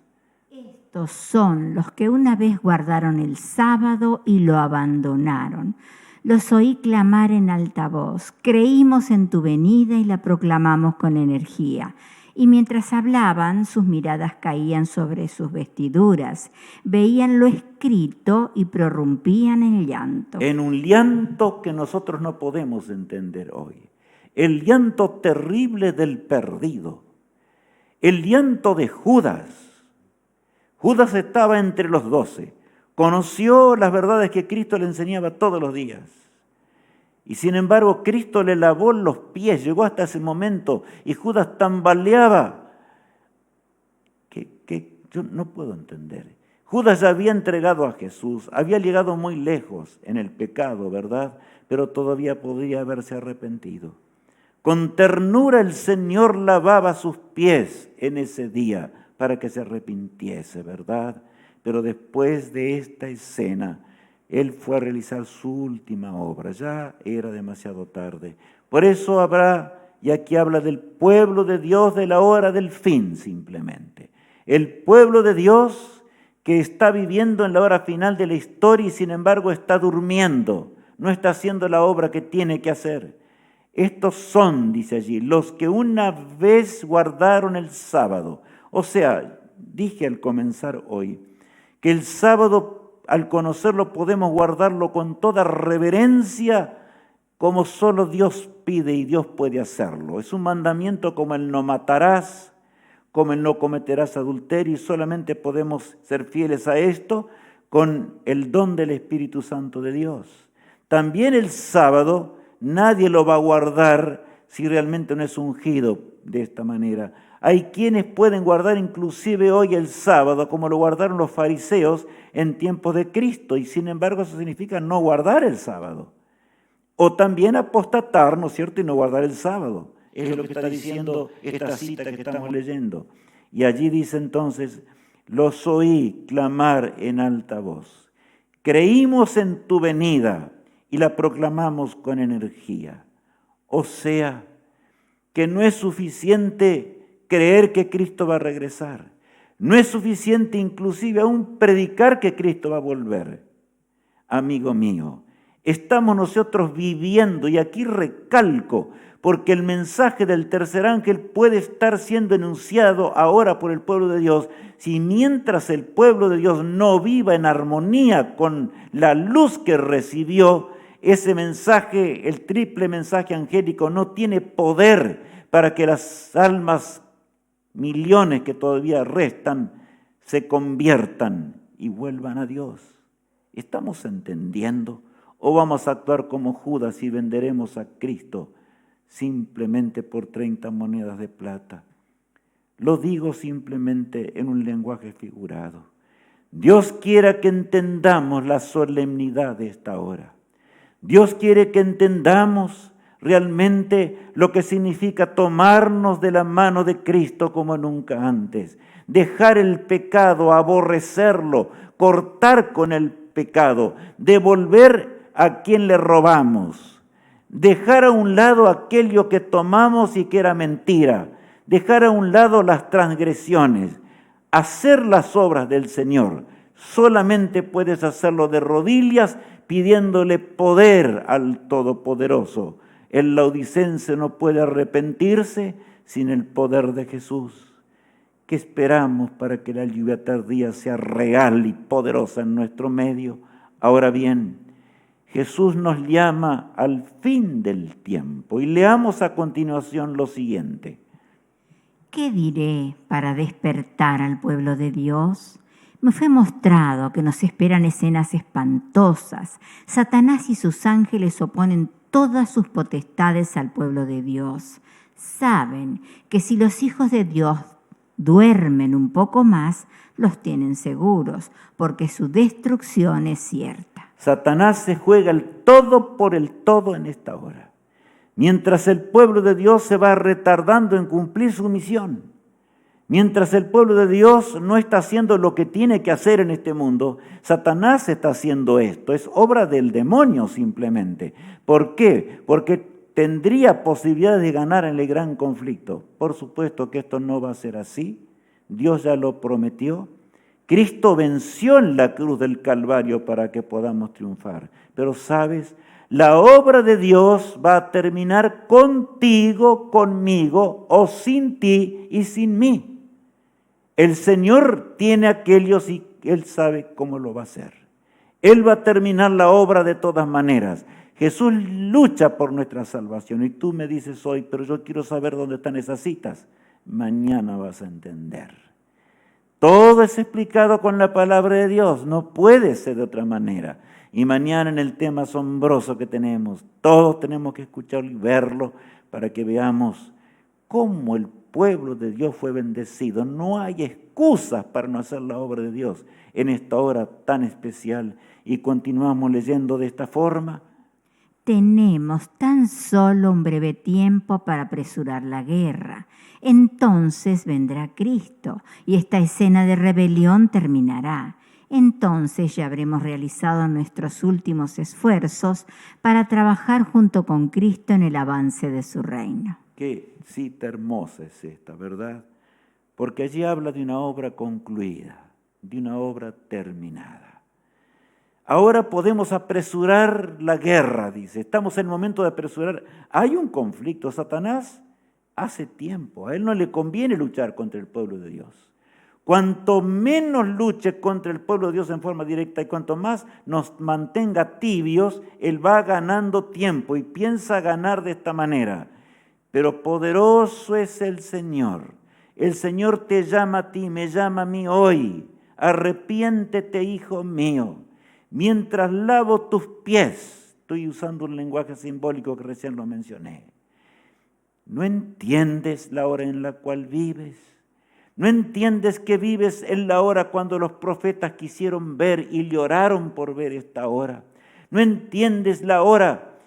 Estos son los que una vez guardaron el sábado y lo abandonaron. Los oí clamar en alta voz: creímos en tu venida y la proclamamos con energía. Y mientras hablaban, sus miradas caían sobre sus vestiduras, veían lo escrito y prorrumpían en llanto. En un llanto que nosotros no podemos entender hoy. El llanto terrible del perdido. El llanto de Judas. Judas estaba entre los 12. Conoció las verdades que Cristo le enseñaba todos los días. Y sin embargo, Cristo le lavó los pies. Llegó hasta ese momento y Judas tambaleaba. Que yo no puedo entender. Judas ya había entregado a Jesús. Había llegado muy lejos en el pecado, ¿verdad? Pero todavía podía haberse arrepentido. Con ternura el Señor lavaba sus pies en ese día para que se arrepintiese, ¿verdad? Pero después de esta escena, Él fue a realizar su última obra. Ya era demasiado tarde. Por eso habrá, y aquí habla del pueblo de Dios de la hora del fin simplemente. El pueblo de Dios que está viviendo en la hora final de la historia y sin embargo está durmiendo. No está haciendo la obra que tiene que hacer. Estos son, dice allí, los que una vez guardaron el sábado. O sea, dije al comenzar hoy, que el sábado, al conocerlo, podemos guardarlo con toda reverencia, como solo Dios pide y Dios puede hacerlo. Es un mandamiento como el no matarás, como el no cometerás adulterio, y solamente podemos ser fieles a esto con el don del Espíritu Santo de Dios. También el sábado nadie lo va a guardar si realmente no es ungido de esta manera. Hay quienes pueden guardar inclusive hoy el sábado, como lo guardaron los fariseos en tiempos de Cristo, y sin embargo eso significa no guardar el sábado. O también apostatar, ¿no es cierto?, y no guardar el sábado. Es lo que está diciendo esta cita que estamos leyendo. Y allí dice entonces, los oí clamar en alta voz. Creímos en tu venida y la proclamamos con energía. O sea, que no es suficiente creer que Cristo va a regresar. No es suficiente inclusive aún predicar que Cristo va a volver. amigo mío. Estamos nosotros viviendo, y aquí recalco, porque el mensaje del tercer ángel puede estar siendo enunciado ahora por el pueblo de Dios, si mientras el pueblo de Dios no viva en armonía con la luz que recibió, ese mensaje, el triple mensaje angélico, no tiene poder para que las almas, millones que todavía restan, se conviertan y vuelvan a Dios. ¿Estamos entendiendo? ¿O vamos a actuar como Judas y venderemos a Cristo simplemente por 30 monedas de plata? Lo digo simplemente en un lenguaje figurado. Dios quiere que entendamos la solemnidad de esta hora. Dios quiere que entendamos realmente lo que significa tomarnos de la mano de Cristo como nunca antes. Dejar el pecado, aborrecerlo, cortar con el pecado, devolver a quien le robamos, dejar a un lado aquello que tomamos y que era mentira, dejar a un lado las transgresiones, hacer las obras del Señor. Solamente puedes hacerlo de rodillas, pidiéndole poder al Todopoderoso. El laodicense no puede arrepentirse sin el poder de Jesús. ¿Qué esperamos para que la lluvia tardía sea real y poderosa en nuestro medio? Ahora bien, Jesús nos llama al fin del tiempo y leamos a continuación lo siguiente. ¿Qué diré para despertar al pueblo de Dios? Me fue mostrado que nos esperan escenas espantosas. Satanás y sus ángeles oponen todas sus potestades al pueblo de Dios. Saben que si los hijos de Dios duermen un poco más, los tienen seguros, porque su destrucción es cierta. Satanás se juega el todo por el todo en esta hora, mientras el pueblo de Dios se va retardando en cumplir su misión. Mientras el pueblo de Dios no está haciendo lo que tiene que hacer en este mundo, Satanás está haciendo esto. Es obra del demonio simplemente. ¿Por qué? Porque tendría posibilidades de ganar en el gran conflicto. Por supuesto que esto no va a ser así. Dios ya lo prometió. Cristo venció en la cruz del Calvario para que podamos triunfar. Pero ¿sabes? La obra de Dios va a terminar contigo, conmigo, o sin ti y sin mí. El Señor tiene aquellos y Él sabe cómo lo va a hacer. Él va a terminar la obra de todas maneras. Jesús lucha por nuestra salvación. Y tú me dices hoy, pero yo quiero saber dónde están esas citas. Mañana vas a entender. Todo es explicado con la palabra de Dios. No puede ser de otra manera. Y mañana en el tema asombroso que tenemos, todos tenemos que escucharlo y verlo para que veamos cómo el pueblo de Dios fue bendecido. No hay excusas para no hacer la obra de Dios en esta hora tan especial. Y continuamos leyendo de esta forma. Tenemos tan solo un breve tiempo para apresurar la guerra. Entonces vendrá Cristo y esta escena de rebelión terminará. Entonces ya habremos realizado nuestros últimos esfuerzos para trabajar junto con Cristo en el avance de su reino. Qué cita hermosa es esta, ¿verdad? Porque allí habla de una obra concluida, de una obra terminada. Ahora podemos apresurar la guerra, dice. Estamos en el momento de apresurar. Hay un conflicto. Satanás hace tiempo. A él no le conviene luchar contra el pueblo de Dios. Cuanto menos luche contra el pueblo de Dios en forma directa y cuanto más nos mantenga tibios, él va ganando tiempo y piensa ganar de esta manera. Pero poderoso es el Señor. El Señor te llama a ti, me llama a mí hoy. Arrepiéntete, hijo mío. Mientras lavo tus pies, estoy usando un lenguaje simbólico que recién lo mencioné. ¿No entiendes la hora en la cual vives? ¿No entiendes que vives en la hora cuando los profetas quisieron ver y lloraron por ver esta hora? ¿No entiendes la hora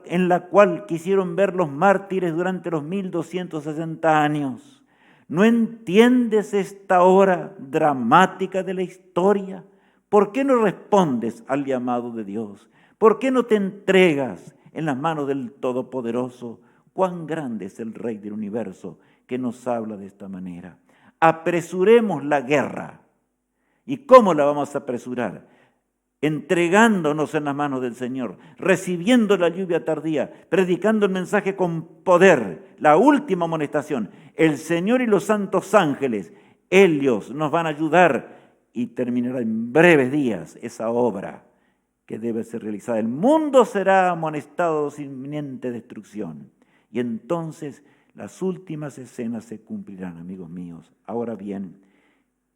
en la cual quisieron ver los mártires durante los 1260 años? ¿No entiendes esta hora dramática de la historia? ¿Por qué no respondes al llamado de Dios? ¿Por qué no te entregas en las manos del Todopoderoso? Cuán grande es el Rey del universo que nos habla de esta manera. Apresuremos la guerra. ¿Y cómo la vamos a apresurar? entregándonos en las manos del Señor, recibiendo la lluvia tardía, predicando el mensaje con poder, la última amonestación. El Señor y los santos ángeles, ellos nos van a ayudar y terminará en breves días esa obra que debe ser realizada. El mundo será amonestado de su inminente destrucción. Y entonces las últimas escenas se cumplirán, amigos míos. Ahora bien,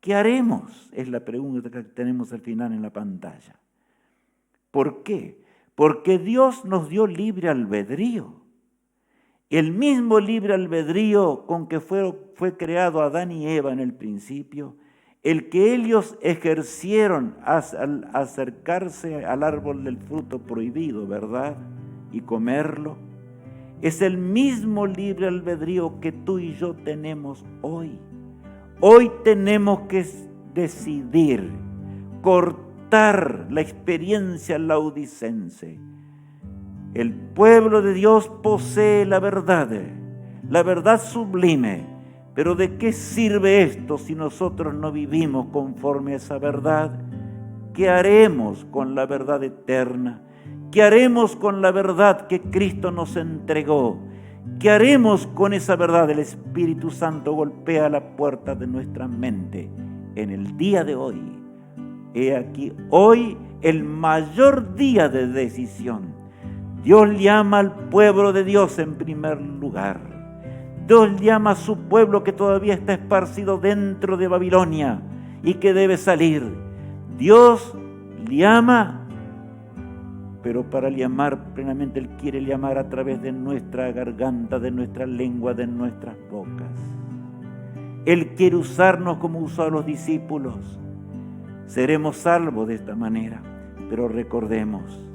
¿qué haremos? Es la pregunta que tenemos al final en la pantalla. ¿Por qué? Porque Dios nos dio libre albedrío. El mismo libre albedrío con que fue creado Adán y Eva en el principio, el que ellos ejercieron al acercarse al árbol del fruto prohibido, ¿verdad? Y comerlo, es el mismo libre albedrío que tú y yo tenemos hoy. Hoy tenemos que decidir cortar la experiencia laudicense. El pueblo de Dios posee la verdad sublime. Pero ¿de qué sirve esto si nosotros no vivimos conforme a esa verdad? ¿Qué haremos con la verdad eterna? ¿Qué haremos con la verdad que Cristo nos entregó? ¿Qué haremos con esa verdad? El Espíritu Santo golpea la puerta de nuestra mente en el día de hoy. He aquí, hoy el mayor día de decisión. Dios llama al pueblo de Dios en primer lugar. Dios llama a su pueblo que todavía está esparcido dentro de Babilonia y que debe salir. Dios llama, pero para llamar plenamente Él quiere llamar a través de nuestra garganta, de nuestra lengua, de nuestras bocas. Él quiere usarnos como usó a los discípulos. Seremos salvos de esta manera, pero recordemos,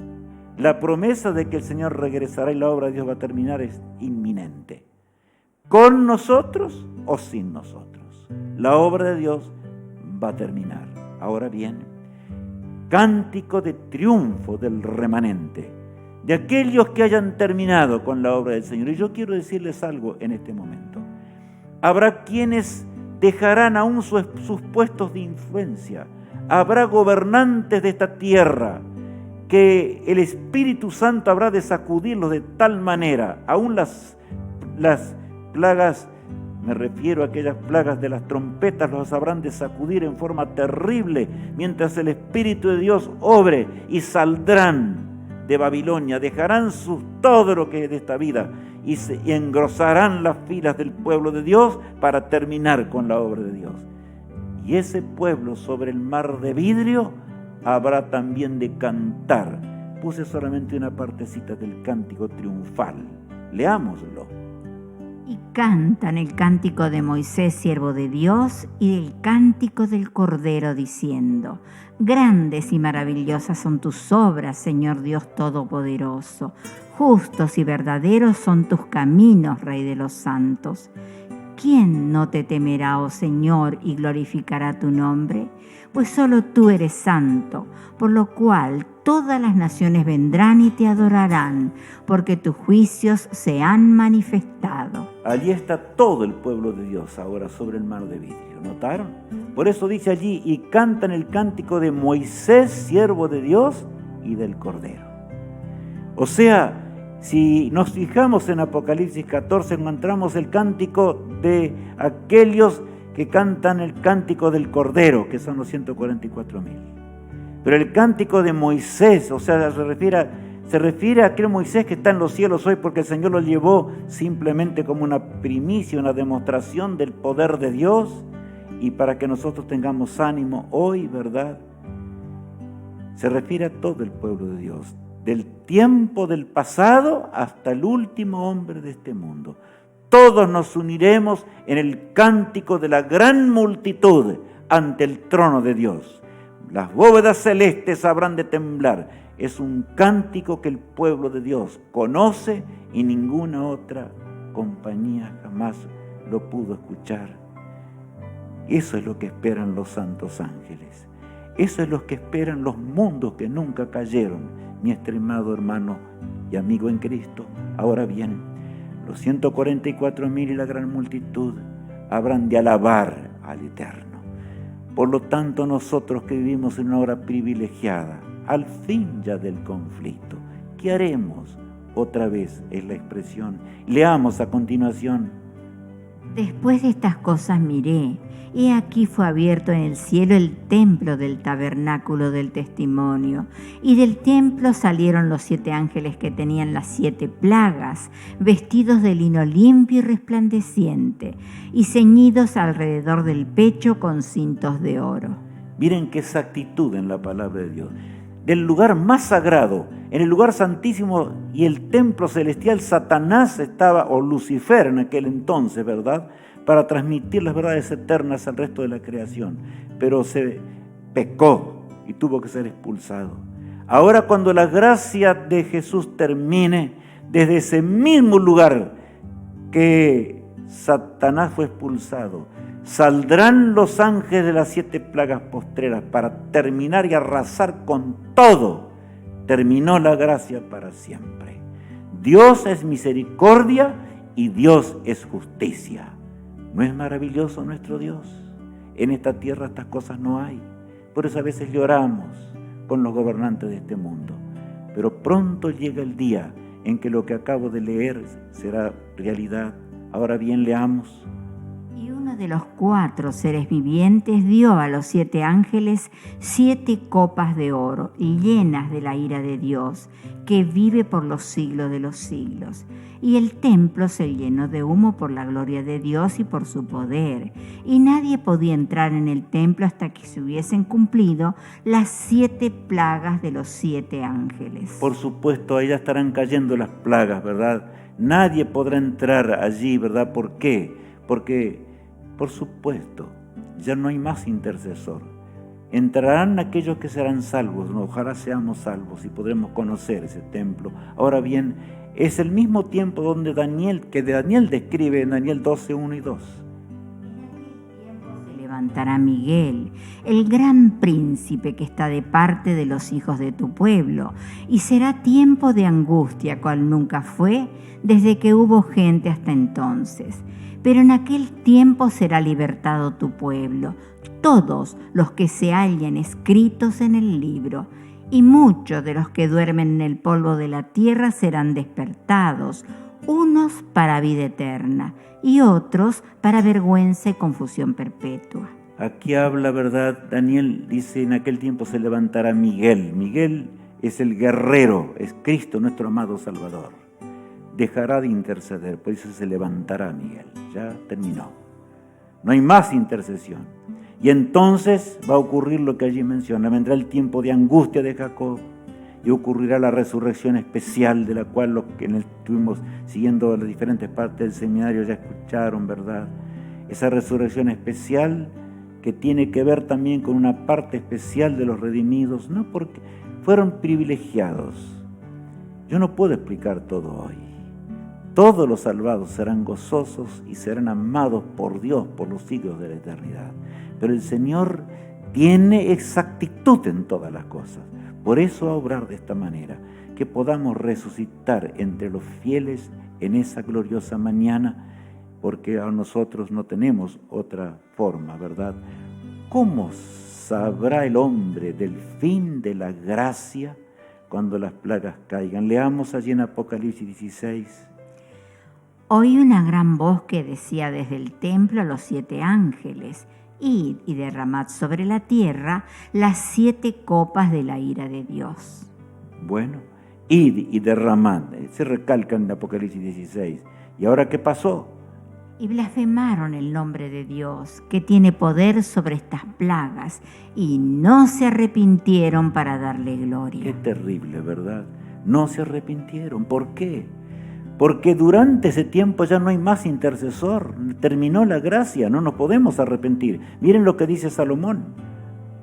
la promesa de que el Señor regresará y la obra de Dios va a terminar es inminente. ¿Con nosotros o sin nosotros? La obra de Dios va a terminar. Ahora bien, cántico de triunfo del remanente, de aquellos que hayan terminado con la obra del Señor. Y yo quiero decirles algo en este momento. Habrá quienes dejarán aún sus puestos de influencia. Habrá gobernantes de esta tierra que el Espíritu Santo habrá de sacudirlos de tal manera, aún las plagas, me refiero a aquellas plagas de las trompetas, los habrán de sacudir en forma terrible mientras el Espíritu de Dios obre, y saldrán de Babilonia, dejarán todo lo que es de esta vida y engrosarán las filas del pueblo de Dios para terminar con la obra de Dios. Y ese pueblo sobre el mar de vidrio habrá también de cantar. Puse solamente una partecita del cántico triunfal. Leámoslo. Y cantan el cántico de Moisés, siervo de Dios, y el cántico del Cordero, diciendo: Grandes y maravillosas son tus obras, Señor Dios Todopoderoso. Justos y verdaderos son tus caminos, Rey de los santos. ¿Quién no te temerá, oh Señor, y glorificará tu nombre? Pues solo tú eres santo, por lo cual todas las naciones vendrán y te adorarán, porque tus juicios se han manifestado. Allí está todo el pueblo de Dios ahora sobre el mar de vidrio. ¿Notaron? Por eso dice allí: y cantan el cántico de Moisés, siervo de Dios, y del Cordero. O sea, si nos fijamos en Apocalipsis 14, encontramos el cántico de aquellos que cantan el cántico del Cordero, que son los 144,000. Pero el cántico de Moisés, o sea, se refiere a aquel Moisés que está en los cielos hoy, porque el Señor lo llevó simplemente como una primicia, una demostración del poder de Dios, y para que nosotros tengamos ánimo hoy, ¿verdad? Se refiere a todo el pueblo de Dios, del tiempo del pasado hasta el último hombre de este mundo. Todos nos uniremos en el cántico de la gran multitud ante el trono de Dios. Las bóvedas celestes habrán de temblar. Es un cántico que el pueblo de Dios conoce y ninguna otra compañía jamás lo pudo escuchar. Eso es lo que esperan los santos ángeles. Eso es lo que esperan los mundos que nunca cayeron, mi estimado hermano y amigo en Cristo. Ahora bien, los 144,000 y la gran multitud habrán de alabar al Eterno. Por lo tanto, nosotros que vivimos en una hora privilegiada, al fin ya del conflicto. ¿Qué haremos? Otra vez es la expresión. Leamos a continuación. Después de estas cosas miré, y aquí fue abierto en el cielo el templo del tabernáculo del testimonio, y del templo salieron los 7 ángeles que tenían las 7 plagas, vestidos de lino limpio y resplandeciente, y ceñidos alrededor del pecho con cintos de oro. Miren qué exactitud en la palabra de Dios. Del lugar más sagrado, en el lugar santísimo y el templo celestial, Satanás estaba, o Lucifer en aquel entonces, ¿verdad?, para transmitir las verdades eternas al resto de la creación. Pero se pecó y tuvo que ser expulsado. Ahora, cuando la gracia de Jesús termine, desde ese mismo lugar que Satanás fue expulsado, saldrán los ángeles de las 7 plagas postreras para terminar y arrasar con todo. Terminó la gracia para siempre. Dios es misericordia y Dios es justicia. ¿No es maravilloso nuestro Dios? En esta tierra estas cosas no hay. Por eso a veces lloramos con los gobernantes de este mundo. Pero pronto llega el día en que lo que acabo de leer será realidad. Ahora bien, leamos. Y uno de los 4 seres vivientes dio a los 7 ángeles 7 copas de oro llenas de la ira de Dios, que vive por los siglos de los siglos. Y el templo se llenó de humo por la gloria de Dios y por su poder. Y nadie podía entrar en el templo hasta que se hubiesen cumplido las 7 plagas de los 7 ángeles. Por supuesto, ahí ya estarán cayendo las plagas, ¿verdad? Nadie podrá entrar allí, ¿verdad? ¿Por qué? Porque, por supuesto, ya no hay más intercesor. Entrarán aquellos que serán salvos, ¿no? Ojalá seamos salvos y podremos conocer ese templo. Ahora bien, es el mismo tiempo donde Daniel describe en Daniel 12, 1 y 2. Se levantará Miguel, el gran príncipe que está de parte de los hijos de tu pueblo, y será tiempo de angustia cual nunca fue desde que hubo gente hasta entonces. Pero en aquel tiempo será libertado tu pueblo, todos los que se hallen escritos en el libro, y muchos de los que duermen en el polvo de la tierra serán despertados, unos para vida eterna y otros para vergüenza y confusión perpetua. Aquí habla, ¿verdad? Daniel dice, en aquel tiempo se levantará Miguel. Miguel es el guerrero, es Cristo, nuestro amado Salvador. Dejará de interceder, por eso se levantará Miguel. Ya terminó. No hay más intercesión. Y entonces va a ocurrir lo que allí menciona. Vendrá el tiempo de angustia de Jacob y ocurrirá la resurrección especial, de la cual los que estuvimos siguiendo las diferentes partes del seminario ya escucharon, ¿verdad? Esa resurrección especial que tiene que ver también con una parte especial de los redimidos, no porque fueron privilegiados. Yo no puedo explicar todo hoy. Todos los salvados serán gozosos y serán amados por Dios por los siglos de la eternidad. Pero el Señor tiene exactitud en todas las cosas. Por eso va a obrar de esta manera, que podamos resucitar entre los fieles en esa gloriosa mañana, porque a nosotros no tenemos otra forma, ¿verdad? ¿Cómo sabrá el hombre del fin de la gracia cuando las plagas caigan? Leamos allí en Apocalipsis 16. Oí una gran voz que decía desde el templo a los 7 ángeles: id y derramad sobre la tierra las 7 copas de la ira de Dios. Bueno, id y derramad, se recalca en Apocalipsis 16. ¿Y ahora qué pasó? Y blasfemaron el nombre de Dios, que tiene poder sobre estas plagas, y no se arrepintieron para darle gloria. Qué terrible, ¿verdad? No se arrepintieron. ¿Por qué? Porque durante ese tiempo ya no hay más intercesor. Terminó la gracia, no nos podemos arrepentir. Miren lo que dice Salomón.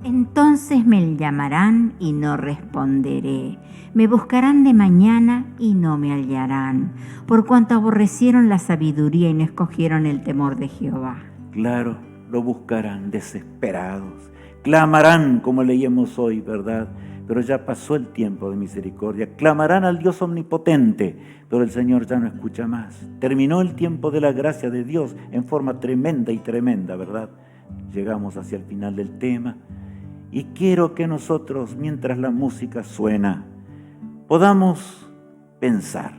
Entonces me llamarán y no responderé. Me buscarán de mañana y no me hallarán, por cuanto aborrecieron la sabiduría y no escogieron el temor de Jehová. Claro, lo buscarán desesperados. Clamarán, como leíamos hoy, ¿verdad? Pero ya pasó el tiempo de misericordia. Clamarán al Dios omnipotente, pero el Señor ya no escucha más. Terminó el tiempo de la gracia de Dios en forma tremenda, ¿verdad? Llegamos hacia el final del tema. Y quiero que nosotros, mientras la música suena, podamos pensar.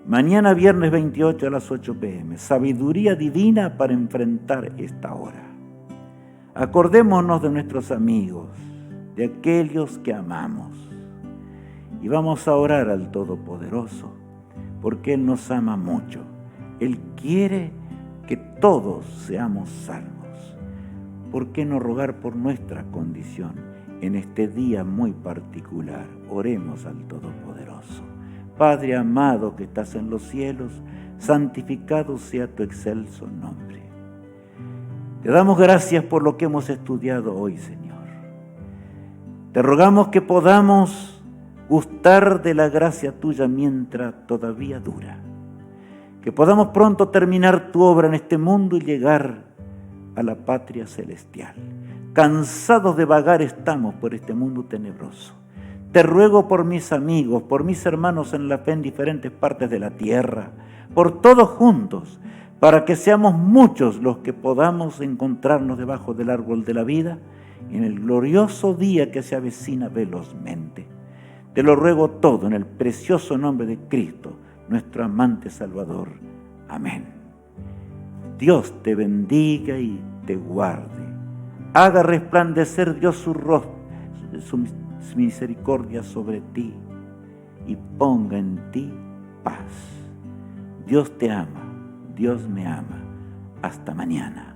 Mañana viernes 28 a las 8 p.m. Sabiduría divina para enfrentar esta hora. Acordémonos de nuestros amigos, de aquellos que amamos. Y vamos a orar al Todopoderoso, porque Él nos ama mucho. Él quiere que todos seamos salvos. ¿Por qué no rogar por nuestra condición en este día muy particular? Oremos al Todopoderoso. Padre amado que estás en los cielos, santificado sea tu excelso nombre. Te damos gracias por lo que hemos estudiado hoy, Señor. Te rogamos que podamos gustar de la gracia tuya mientras todavía dura. Que podamos pronto terminar tu obra en este mundo y llegar a la patria celestial. Cansados de vagar estamos por este mundo tenebroso. Te ruego por mis amigos, por mis hermanos en la fe en diferentes partes de la tierra, por todos juntos, para que seamos muchos los que podamos encontrarnos debajo del árbol de la vida en el glorioso día que se avecina velozmente. Te lo ruego todo en el precioso nombre de Cristo, nuestro amante Salvador. Amén. Dios te bendiga y te guarde. Haga resplandecer Dios su rostro, su misericordia sobre ti y ponga en ti paz. Dios te ama, Dios me ama. Hasta mañana.